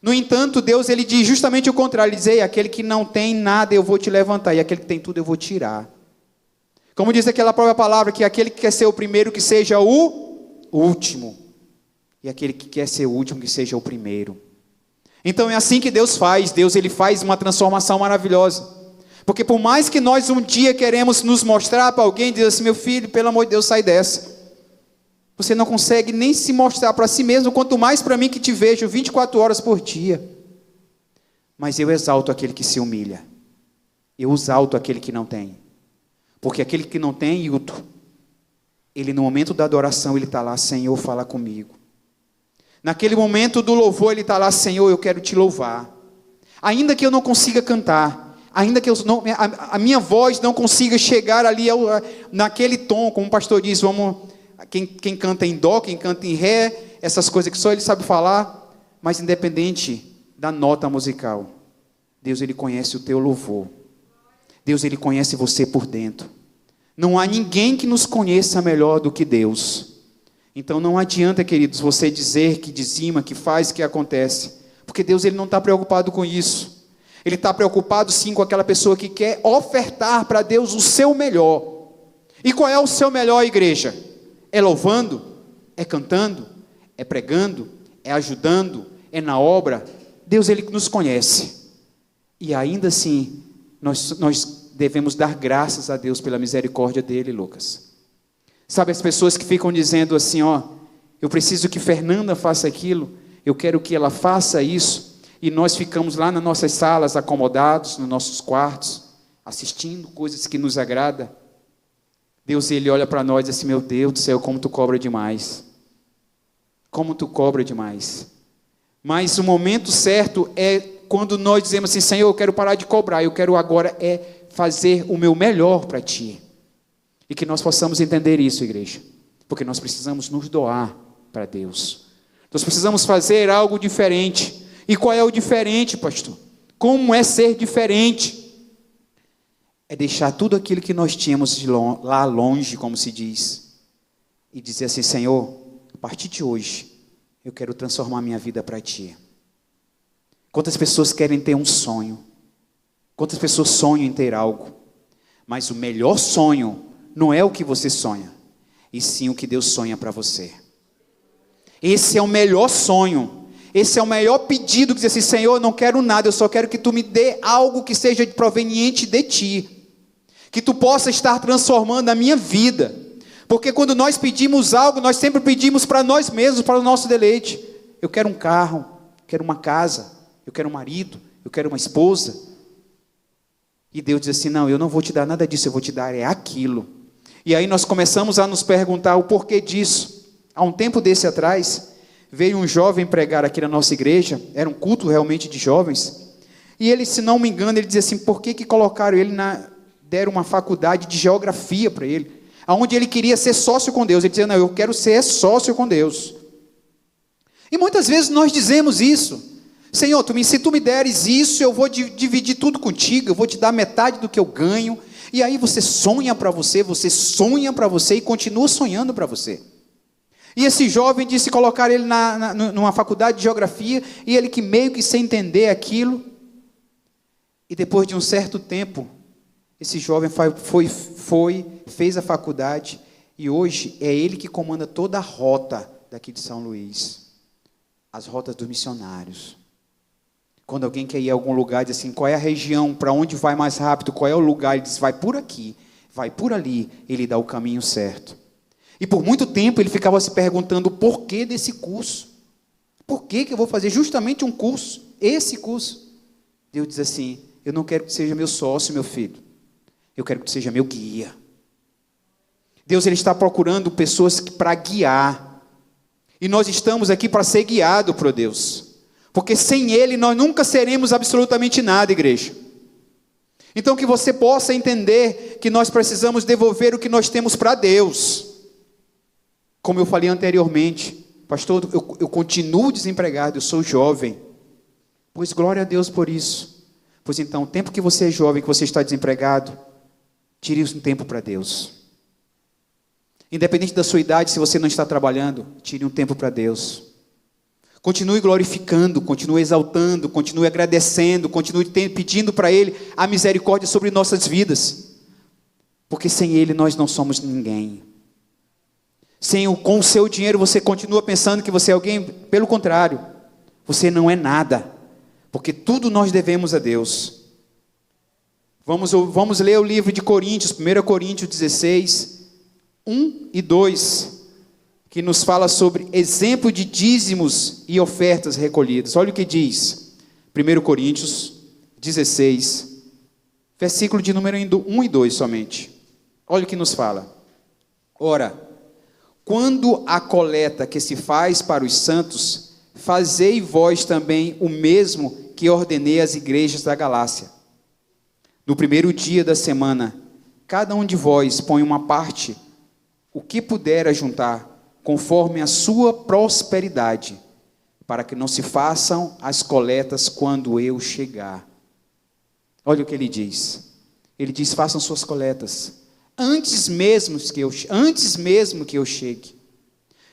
No entanto, Deus ele diz justamente o contrário. Ele diz: ei, aquele que não tem nada eu vou te levantar, e aquele que tem tudo eu vou tirar. Como diz aquela própria palavra, que aquele que quer ser o primeiro, que seja o último. E aquele que quer ser o último, que seja o primeiro. Então é assim que Deus faz. Deus ele faz uma transformação maravilhosa. Porque por mais que nós um dia queremos nos mostrar para alguém, diz assim: meu filho, pelo amor de Deus, sai dessa. Você não consegue nem se mostrar para si mesmo, quanto mais para mim que te vejo 24 horas por dia. Mas eu exalto aquele que se humilha. Eu exalto aquele que não tem. Porque aquele que não tem, Hilton, ele no momento da adoração, ele está lá: Senhor, fala comigo. Naquele momento do louvor, ele está lá: Senhor, eu quero te louvar. Ainda que eu não consiga cantar, ainda que a minha voz não consiga chegar ali naquele tom, como o pastor diz, quem canta em dó, quem canta em ré, essas coisas que só ele sabe falar, mas independente da nota musical, Deus ele conhece o teu louvor. Deus ele conhece você por dentro. Não há ninguém que nos conheça melhor do que Deus. Então não adianta, queridos, você dizer que dizima, que faz, que acontece, porque Deus ele não está preocupado com isso. Ele está preocupado sim com aquela pessoa que quer ofertar para Deus o seu melhor. E qual é o seu melhor, igreja? É louvando, é cantando, é pregando, é ajudando, é na obra. Deus ele nos conhece. E ainda assim, nós devemos dar graças a Deus pela misericórdia dele, Lucas. Sabe as pessoas que ficam dizendo assim: ó, eu preciso que Fernanda faça aquilo, eu quero que ela faça isso, e nós ficamos lá nas nossas salas, acomodados, nos nossos quartos, assistindo coisas que nos agradam. Deus ele olha para nós e diz assim: meu Deus do céu, como tu cobra demais. Como tu cobra demais. Mas o momento certo é quando nós dizemos assim: Senhor, eu quero parar de cobrar, eu quero agora fazer o meu melhor para ti. E que nós possamos entender isso, igreja. Porque nós precisamos nos doar para Deus. Nós precisamos fazer algo diferente. E qual é o diferente, pastor? Como é ser diferente? É deixar tudo aquilo que nós tínhamos lá longe, como se diz. e dizer assim: Senhor, a partir de hoje, eu quero transformar minha vida para Ti. Quantas pessoas querem ter um sonho? Quantas pessoas sonham em ter algo? Mas o melhor sonho não é o que você sonha, e sim o que Deus sonha para você. Esse é o melhor sonho. Esse é o maior pedido, que diz assim: Senhor, eu não quero nada, eu só quero que Tu me dê algo que seja proveniente de Ti. Que Tu possa estar transformando a minha vida. Porque quando nós pedimos algo, nós sempre pedimos para nós mesmos, para o nosso deleite. Eu quero um carro, eu quero uma casa, eu quero um marido, eu quero uma esposa. E Deus diz assim: não, eu não vou te dar nada disso, eu vou te dar é aquilo. E aí nós começamos a nos perguntar o porquê disso. Há um tempo desse atrás, veio um jovem pregar aqui na nossa igreja, era um culto realmente de jovens, e ele, se não me engano, ele dizia assim: por que colocaram ele deram uma faculdade de geografia para ele, onde ele queria ser sócio com Deus. Ele dizia: não, eu quero ser sócio com Deus. E muitas vezes nós dizemos isso: Senhor, se Tu me deres isso, eu vou dividir tudo contigo, eu vou te dar metade do que eu ganho. E aí você sonha para você e continua sonhando para você. E esse jovem disse colocar ele numa faculdade de geografia, e ele que meio que sem entender aquilo. E depois de um certo tempo, esse jovem fez a faculdade, e hoje é ele que comanda toda a rota daqui de São Luís, as rotas dos missionários. Quando alguém quer ir a algum lugar, diz assim: qual é a região, para onde vai mais rápido, qual é o lugar? Ele diz: vai por aqui, vai por ali, ele dá o caminho certo. E por muito tempo ele ficava se perguntando o porquê desse curso. Por que eu vou fazer justamente um curso, esse curso? Deus diz assim: eu não quero que seja meu sócio, meu filho, eu quero que seja meu guia. Deus, ele está procurando pessoas para guiar, e nós estamos aqui para ser guiados por Deus, porque sem Ele nós nunca seremos absolutamente nada, igreja. Então que você possa entender que nós precisamos devolver o que nós temos para Deus. Como eu falei anteriormente: pastor, eu continuo desempregado, eu sou jovem. Pois glória a Deus por isso. Pois então, o tempo que você é jovem, que você está desempregado, tire um tempo para Deus. Independente da sua idade, se você não está trabalhando, tire um tempo para Deus. Continue glorificando, continue exaltando, continue agradecendo, continue pedindo para Ele a misericórdia sobre nossas vidas. Porque sem Ele nós não somos ninguém. Com o seu dinheiro você continua pensando que você é alguém. Pelo contrário, você não é nada. Porque tudo nós devemos a Deus. Vamos ler o livro de Coríntios, 1 Coríntios 16, 1 e 2. Que nos fala sobre exemplo de dízimos e ofertas recolhidas. Olha o que diz 1 Coríntios 16, versículo de número 1 e 2 somente. Olha o que nos fala: ora, quando a coleta que se faz para os santos, fazei vós também o mesmo que ordenei às igrejas da Galácia. No primeiro dia da semana, cada um de vós põe uma parte, o que puder ajuntar, conforme a sua prosperidade, para que não se façam as coletas quando eu chegar. Olha o que ele diz. Ele diz: façam suas coletas antes mesmo que eu chegue.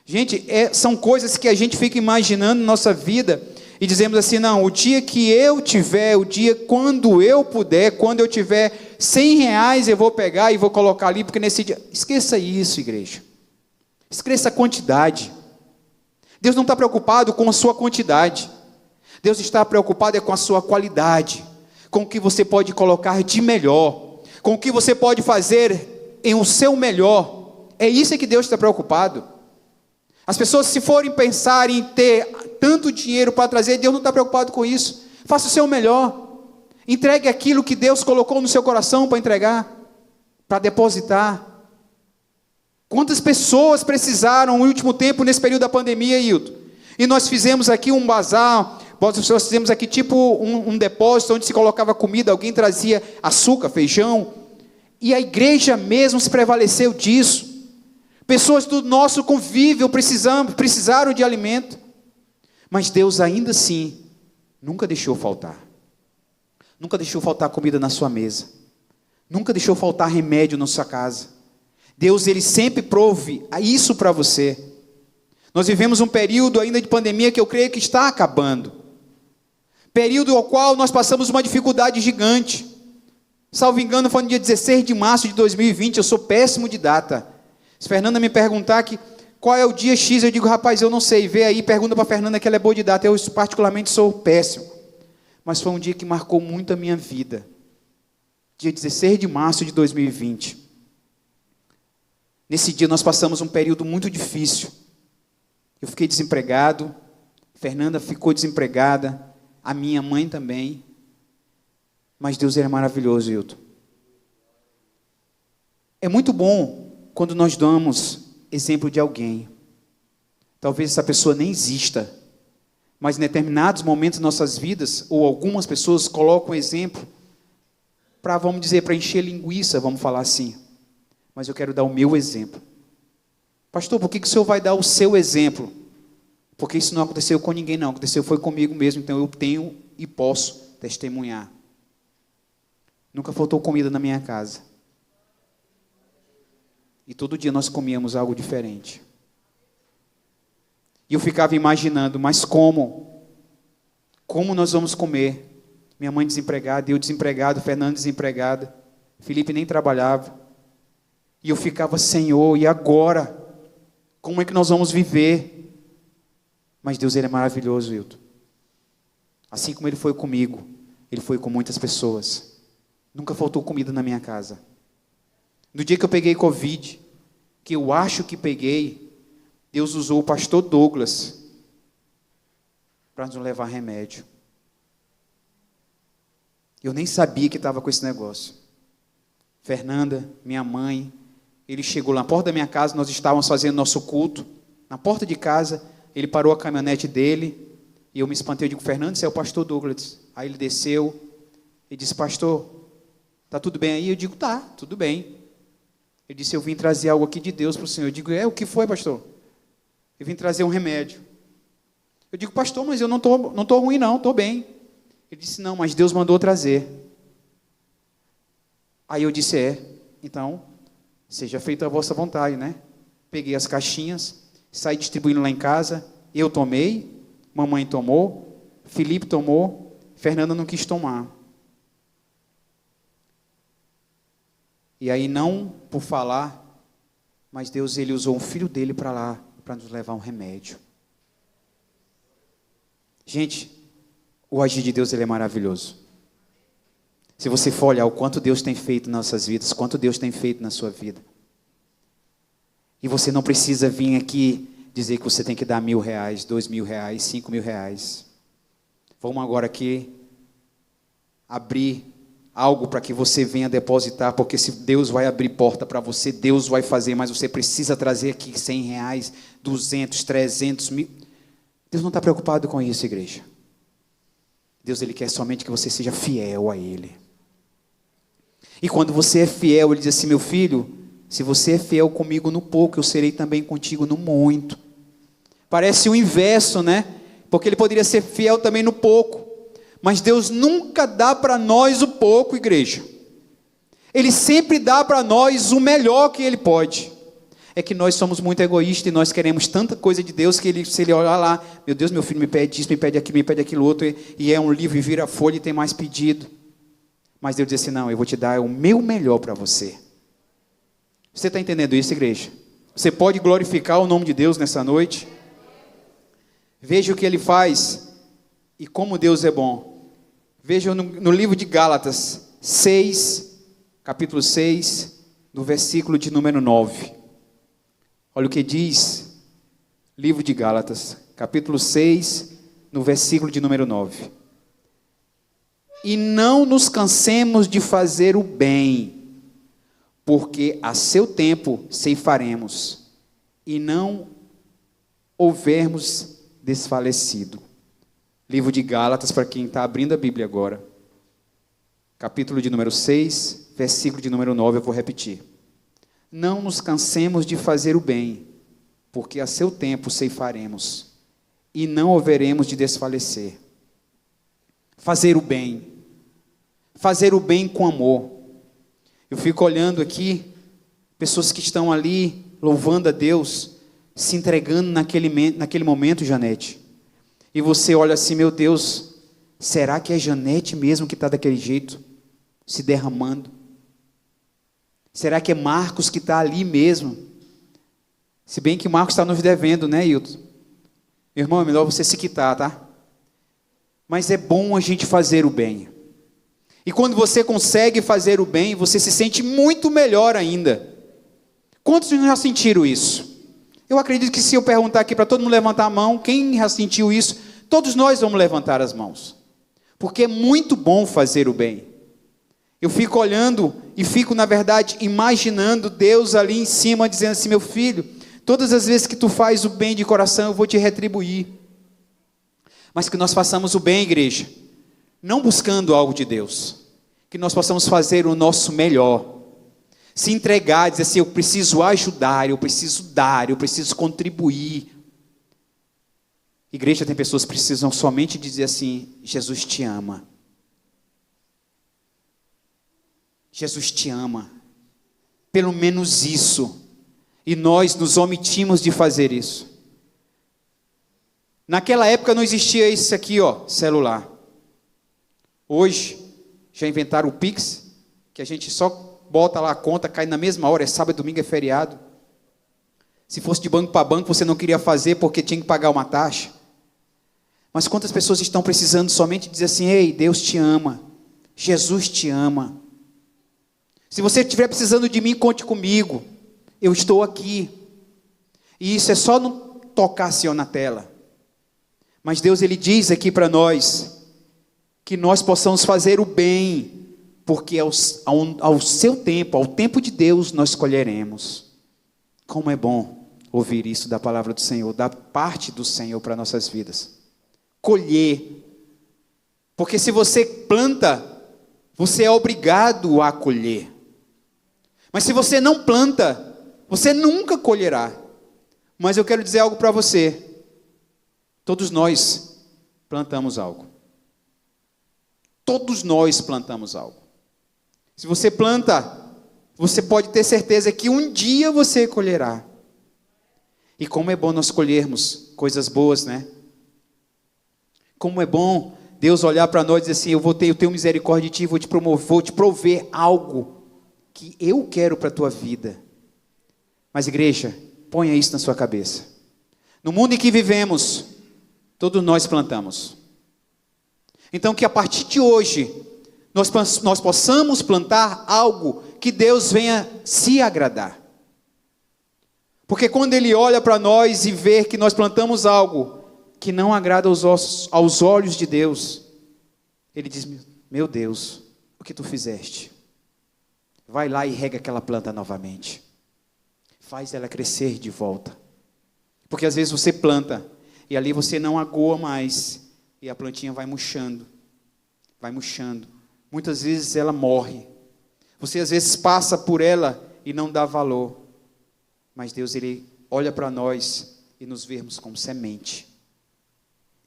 Gente, são coisas que a gente fica imaginando na nossa vida e dizemos assim: não, o dia que eu tiver, quando eu puder, quando eu tiver R$100, eu vou pegar e vou colocar ali, porque nesse dia. Esqueça isso, igreja. Esqueça a quantidade. Deus não está preocupado com a sua quantidade. Deus está preocupado com a sua qualidade, com o que você pode colocar de melhor, com o que você pode fazer em o seu melhor. É isso que Deus está preocupado. As pessoas, se forem pensar em ter tanto dinheiro para trazer, Deus não está preocupado com isso. Faça o seu melhor. Entregue aquilo que Deus colocou no seu coração para entregar, para depositar. Quantas pessoas precisaram no último tempo, nesse período da pandemia, Hilton? E nós fizemos aqui um bazar, nós fizemos aqui tipo um depósito, onde se colocava comida, alguém trazia açúcar, feijão, e a igreja mesmo se prevaleceu disso. Pessoas do nosso convívio precisaram de alimento, mas Deus ainda assim, nunca deixou faltar. Nunca deixou faltar comida na sua mesa, nunca deixou faltar remédio na sua casa. Deus, Ele sempre prove isso para você. Nós vivemos um período ainda de pandemia que eu creio que está acabando. Período ao qual nós passamos uma dificuldade gigante. Salvo engano, foi no dia 16 de março de 2020, eu sou péssimo de data. Se Fernanda me perguntar qual é o dia X, eu digo, rapaz, eu não sei, vê aí, pergunta para a Fernanda que ela é boa de data, eu particularmente sou péssimo. Mas foi um dia que marcou muito a minha vida. Dia 16 de março de 2020. Nesse dia nós passamos um período muito difícil. Eu fiquei desempregado, Fernanda ficou desempregada, a minha mãe também. Mas Deus é maravilhoso, Hilton. É muito bom quando nós damos exemplo de alguém. Talvez essa pessoa nem exista, mas em determinados momentos de nossas vidas, ou algumas pessoas colocam exemplo para, vamos dizer, para encher linguiça, vamos falar assim. Mas eu quero dar o meu exemplo. Pastor, por que o senhor vai dar o seu exemplo? Porque isso não aconteceu com ninguém, não. Aconteceu foi comigo mesmo, então eu tenho e posso testemunhar. Nunca faltou comida na minha casa. E todo dia nós comíamos algo diferente. E eu ficava imaginando, mas como? Como nós vamos comer? Minha mãe desempregada, eu desempregado, Fernando desempregada, Felipe nem trabalhava. E eu ficava, Senhor, e agora? Como é que nós vamos viver? Mas Deus, Ele é maravilhoso, Hilton. Assim como Ele foi comigo, Ele foi com muitas pessoas. Nunca faltou comida na minha casa. No dia que eu peguei Covid, que eu acho que peguei, Deus usou o pastor Douglas para nos levar remédio. Eu nem sabia que estava com esse negócio. Fernanda, minha mãe, ele chegou lá na porta da minha casa, nós estávamos fazendo nosso culto. Na porta de casa, ele parou a caminhonete dele, e eu me espantei, eu digo, Fernando, esse é o pastor Douglas. Aí ele desceu, e disse, pastor, está tudo bem aí? Eu digo, tá, tudo bem. Ele disse, eu vim trazer algo aqui de Deus para o senhor. Eu digo, o que foi, pastor? Eu vim trazer um remédio. Eu digo, pastor, mas eu não tô ruim não, estou bem. Ele disse, não, mas Deus mandou trazer. Aí eu disse, então, seja feita a vossa vontade, né? Peguei as caixinhas, saí distribuindo lá em casa, eu tomei, mamãe tomou, Felipe tomou, Fernanda não quis tomar. E aí, não por falar, mas Deus, Ele usou um filho dele para lá, para nos levar um remédio. Gente, o agir de Deus, Ele é maravilhoso. Se você for olhar o quanto Deus tem feito nas nossas vidas, quanto Deus tem feito na sua vida. E você não precisa vir aqui dizer que você tem que dar R$1.000, R$2.000, R$5.000. Vamos agora aqui abrir algo para que você venha depositar, porque se Deus vai abrir porta para você, Deus vai fazer, mas você precisa trazer aqui R$100, 200, 300 mil. Deus não está preocupado com isso, igreja. Deus, Ele quer somente que você seja fiel a Ele. E quando você é fiel, Ele diz assim, meu filho, se você é fiel comigo no pouco, eu serei também contigo no muito. Parece o inverso, né? Porque Ele poderia ser fiel também no pouco. Mas Deus nunca dá para nós o pouco, igreja. Ele sempre dá para nós o melhor que Ele pode. É que nós somos muito egoístas e nós queremos tanta coisa de Deus que se Ele olhar lá, meu Deus, meu filho me pede isso, me pede aquilo, me pede aquilo outro, e é um livro e vira folha e tem mais pedido. Mas Deus diz assim, não, eu vou te dar o meu melhor para você. Você está entendendo isso, igreja? Você pode glorificar o nome de Deus nessa noite? Veja o que Ele faz e como Deus é bom. Veja no livro de Gálatas 6, capítulo 6, no versículo de número 9. Olha o que diz, livro de Gálatas, capítulo 6, no versículo de número 9. E não nos cansemos de fazer o bem, porque a seu tempo ceifaremos, e não houvermos desfalecido. Livro de Gálatas, para quem está abrindo a Bíblia agora. Capítulo de número 6, versículo de número 9, eu vou repetir. Não nos cansemos de fazer o bem, porque a seu tempo ceifaremos, e não haveremos de desfalecer. Fazer o bem com amor. Eu fico olhando aqui Pessoas que estão ali louvando a Deus, se entregando naquele momento, Janete. E você olha assim, meu Deus, será que é Janete mesmo que está daquele jeito, se derramando? Será que é Marcos que está ali mesmo? Se bem que Marcos está nos devendo, né, Hilton? Meu irmão, é melhor você se quitar, tá? Mas é bom a gente fazer o bem. E quando você consegue fazer o bem, você se sente muito melhor ainda. Quantos já sentiram isso? Eu acredito que se eu perguntar aqui para todo mundo levantar a mão, quem já sentiu isso? Todos nós vamos levantar as mãos. Porque é muito bom fazer o bem. Eu fico olhando e fico, na verdade, imaginando Deus ali em cima, dizendo assim, meu filho, todas as vezes que tu faz o bem de coração, eu vou te retribuir. Mas que nós façamos o bem, igreja, não buscando algo de Deus. Que nós possamos fazer o nosso melhor. Se entregar, dizer assim, eu preciso ajudar, eu preciso dar, eu preciso contribuir. Igreja, tem pessoas que precisam somente dizer assim, Jesus te ama. Jesus te ama. Pelo menos isso. E nós nos omitimos de fazer isso. Naquela época não existia isso aqui, ó, celular. Hoje, já inventaram o Pix, que a gente só bota lá a conta, cai na mesma hora, é sábado, domingo, é feriado. Se fosse de banco para banco, você não queria fazer porque tinha que pagar uma taxa. Mas quantas pessoas estão precisando somente dizer assim, ei, Deus te ama, Jesus te ama. Se você estiver precisando de mim, conte comigo, eu estou aqui. E isso é só não tocar assim ó, na tela. Mas Deus, Ele diz aqui para nós, que nós possamos fazer o bem, porque ao seu tempo, ao tempo de Deus, nós colheremos. Como é bom ouvir isso da palavra do Senhor, da parte do Senhor para nossas vidas. Colher. Porque se você planta, você é obrigado a colher. Mas se você não planta, você nunca colherá. Mas eu quero dizer algo para você. Todos nós plantamos algo. Todos nós plantamos algo. Se você planta, você pode ter certeza que um dia você colherá. E como é bom nós colhermos coisas boas, né? Como é bom Deus olhar para nós e dizer assim, eu tenho misericórdia de ti, vou te prover algo que eu quero para a tua vida. Mas igreja, ponha isso na sua cabeça. No mundo em que vivemos, todos nós plantamos. Então que a partir de hoje, nós possamos plantar algo que Deus venha se agradar. Porque quando Ele olha para nós e vê que nós plantamos algo que não agrada aos olhos de Deus, Ele diz, meu Deus, o que tu fizeste? Vai lá e rega aquela planta novamente. Faz ela crescer de volta. Porque às vezes você planta e ali você não agoa mais e a plantinha vai murchando. Vai murchando. Muitas vezes ela morre. Você às vezes passa por ela e não dá valor. Mas Deus, Ele olha para nós e nos vermos como semente.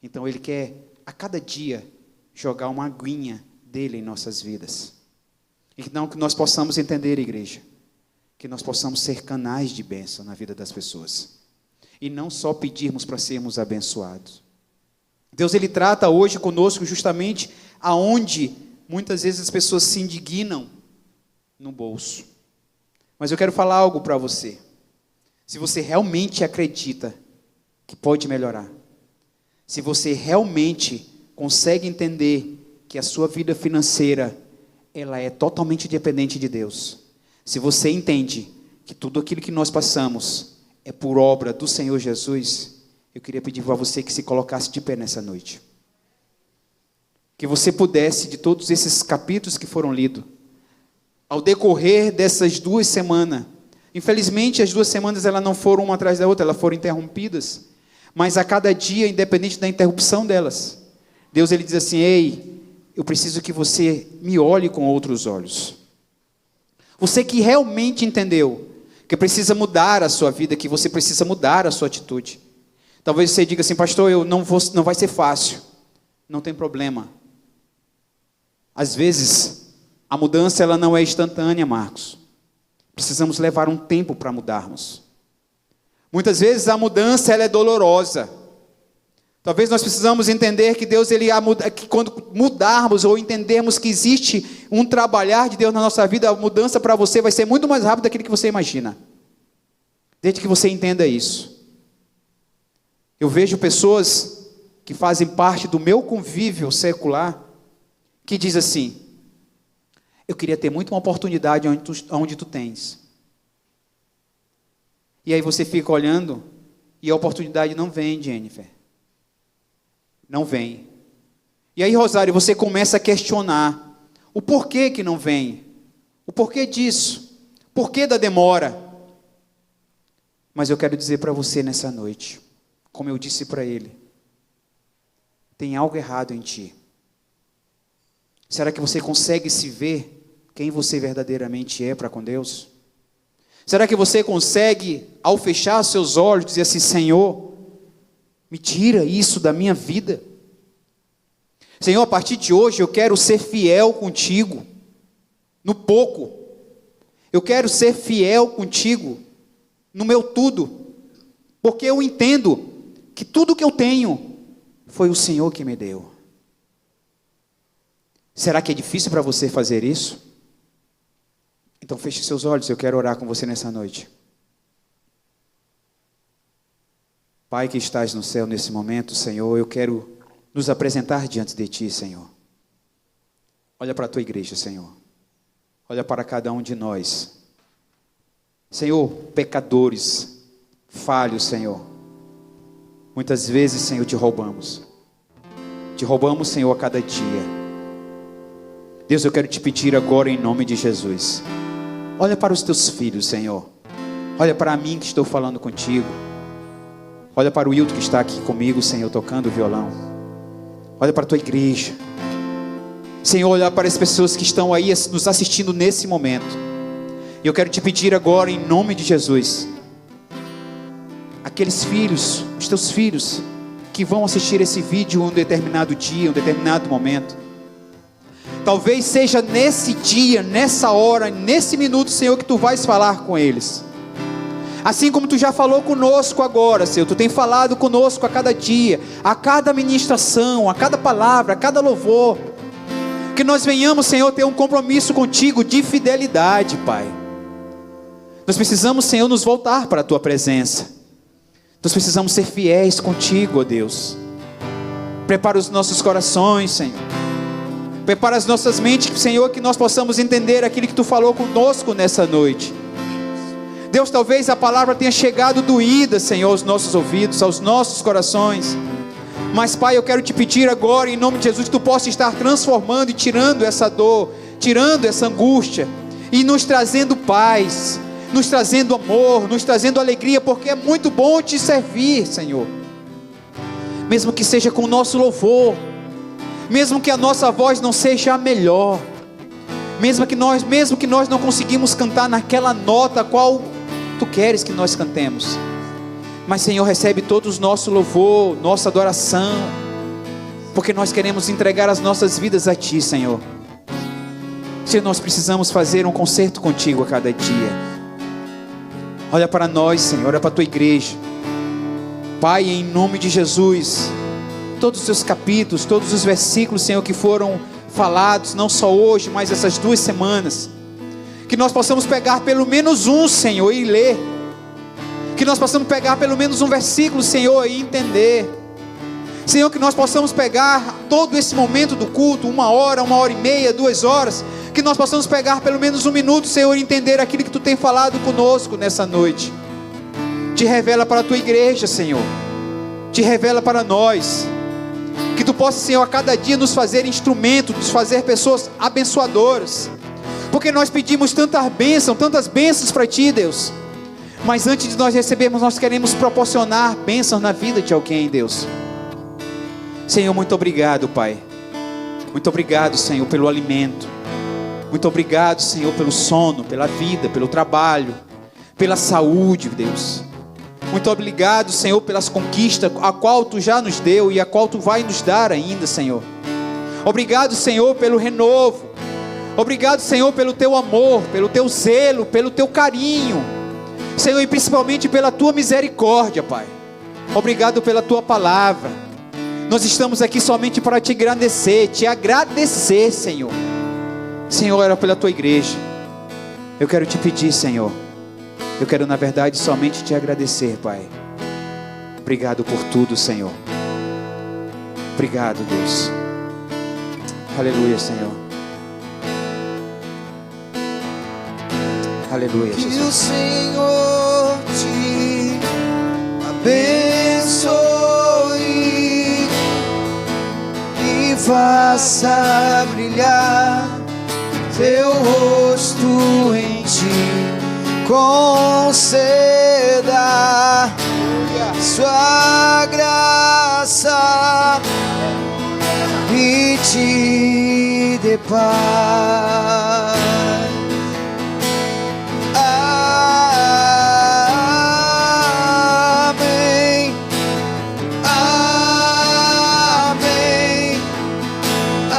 Então Ele quer a cada dia jogar uma aguinha dele em nossas vidas. Então que nós possamos entender, igreja, que nós possamos ser canais de bênção na vida das pessoas. E não só pedirmos para sermos abençoados. Deus, Ele trata hoje conosco justamente aonde muitas vezes as pessoas se indignam no bolso. Mas eu quero falar algo para você. Se você realmente acredita que pode melhorar, se você realmente consegue entender que a sua vida financeira, ela é totalmente dependente de Deus. Se você entende que tudo aquilo que nós passamos é por obra do Senhor Jesus, eu queria pedir para você que se colocasse de pé nessa noite. Que você pudesse, de todos esses capítulos que foram lidos, ao decorrer dessas 2 semanas, infelizmente as 2 semanas elas não foram uma atrás da outra, elas foram interrompidas, mas a cada dia, independente da interrupção delas, Deus, Ele diz assim, ei, eu preciso que você me olhe com outros olhos. Você que realmente entendeu que precisa mudar a sua vida, que você precisa mudar a sua atitude. Talvez você diga assim, pastor, não vai ser fácil. Não tem problema. Às vezes, a mudança ela não é instantânea, Marcos. precisamos levar um tempo para mudarmos. Muitas vezes a mudança ela é dolorosa. Talvez nós precisamos entender que Deus, que quando mudarmos ou entendermos que existe um trabalhar de Deus na nossa vida, a mudança para você vai ser muito mais rápida daquilo que você imagina. Desde que você entenda isso. Eu vejo pessoas que fazem parte do meu convívio secular, que diz assim: eu queria ter muito uma oportunidade onde tu tens. E aí você fica olhando, e a oportunidade não vem, Jennifer. Não vem. E aí, Rosário, você começa a questionar o porquê que não vem. O porquê disso. O porquê da demora. Mas eu quero dizer para você nessa noite, como eu disse para ele, tem algo errado em ti. Será que você consegue se ver quem você verdadeiramente é para com Deus? Será que você consegue, ao fechar seus olhos, dizer assim: Senhor, me tira isso da minha vida. Senhor, a partir de hoje eu quero ser fiel contigo, no pouco. Eu quero ser fiel contigo, no meu tudo. Porque eu entendo que tudo que eu tenho, foi o Senhor que me deu. Será que é difícil para você fazer isso? Então feche seus olhos, eu quero orar com você nessa noite. Pai que estás no céu nesse momento, Senhor, eu quero nos apresentar diante de Ti, Senhor. Olha para a Tua igreja, Senhor. Olha para cada um de nós. Senhor, pecadores, falhos, Senhor. Muitas vezes, Senhor, Te roubamos. Te roubamos, Senhor, a cada dia. Deus, eu quero Te pedir agora em nome de Jesus. Olha para os Teus filhos, Senhor. Olha para mim que estou falando contigo. Olha para o Wilton que está aqui comigo, Senhor, tocando o violão. Olha para a Tua igreja. Senhor, olha para as pessoas que estão aí nos assistindo nesse momento. E eu quero Te pedir agora, em nome de Jesus, aqueles filhos, os Teus filhos, que vão assistir esse vídeo em um determinado dia, em um determinado momento. Talvez seja nesse dia, nessa hora, nesse minuto, Senhor, que Tu vais falar com eles. Assim como Tu já falou conosco agora, Senhor, Tu tem falado conosco a cada dia, a cada ministração, a cada palavra, a cada louvor. Que nós venhamos, Senhor, ter um compromisso contigo de fidelidade, Pai. Nós precisamos, Senhor, nos voltar para a Tua presença. Nós precisamos ser fiéis contigo, ó Deus. Prepara os nossos corações, Senhor. Prepara as nossas mentes, Senhor, que nós possamos entender aquilo que Tu falou conosco nessa noite. Deus, talvez a palavra tenha chegado doída, Senhor, aos nossos ouvidos, aos nossos corações. Mas, Pai, eu quero Te pedir agora, em nome de Jesus, que Tu possa estar transformando e tirando essa dor, tirando essa angústia, e nos trazendo paz, nos trazendo amor, nos trazendo alegria, porque é muito bom Te servir, Senhor. Mesmo que seja com o nosso louvor, mesmo que a nossa voz não seja a melhor, mesmo que nós não conseguimos cantar naquela nota a qual Tu queres que nós cantemos, mas, Senhor, recebe todo o nosso louvor, nossa adoração, porque nós queremos entregar as nossas vidas a Ti, Senhor. Senhor, nós precisamos fazer um concerto contigo a cada dia. Olha para nós, Senhor, olha para a Tua igreja, Pai, em nome de Jesus. Todos os Teus capítulos, todos os versículos, Senhor, que foram falados, não só hoje, mas essas 2 semanas, que nós possamos pegar pelo menos um, Senhor, e ler. Que nós possamos pegar pelo menos um versículo, Senhor, e entender. Senhor, que nós possamos pegar todo esse momento do culto, 1 hora, 1h30, 2 horas, que nós possamos pegar pelo menos 1 minuto, Senhor, e entender aquilo que Tu tem falado conosco nessa noite. Te revela para a Tua igreja, Senhor. Te revela para nós. Que Tu possa, Senhor, a cada dia nos fazer instrumento, nos fazer pessoas abençoadoras. Porque nós pedimos tantas bênçãos para Ti, Deus. Mas antes de nós recebermos, nós queremos proporcionar bênçãos na vida de alguém, Deus. Senhor, muito obrigado, Pai. Muito obrigado, Senhor, pelo alimento. Muito obrigado, Senhor, pelo sono, pela vida, pelo trabalho, pela saúde, Deus. Muito obrigado, Senhor, pelas conquistas a qual Tu já nos deu e a qual Tu vai nos dar ainda, Senhor. Obrigado, Senhor, pelo renovo. Obrigado, Senhor, pelo teu amor, pelo teu zelo, pelo teu carinho, Senhor, e principalmente pela tua misericórdia, Pai. Obrigado pela tua palavra. Nós estamos aqui somente para te agradecer, Senhor. Senhor, era pela tua igreja. Eu quero te pedir, Senhor. Eu quero, na verdade, somente te agradecer, Pai. Obrigado por tudo, Senhor. Obrigado, Deus. Aleluia, Senhor. Aleluia, Jesus. Que o Senhor te abençoe e faça brilhar teu rosto em ti, conceda sua graça e te dê paz. Amém, amém, amém, amém, amém,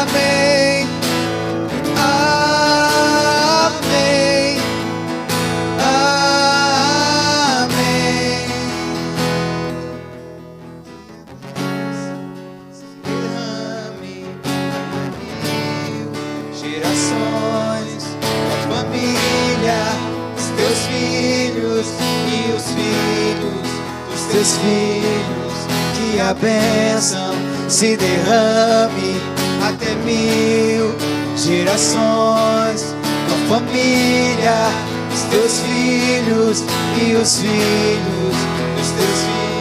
amém. Derrame mil gerações, a família, os teus filhos e os filhos dos teus filhos, que a bênção se derrame até 1000 gerações, tua família, os teus filhos e os filhos dos teus filhos.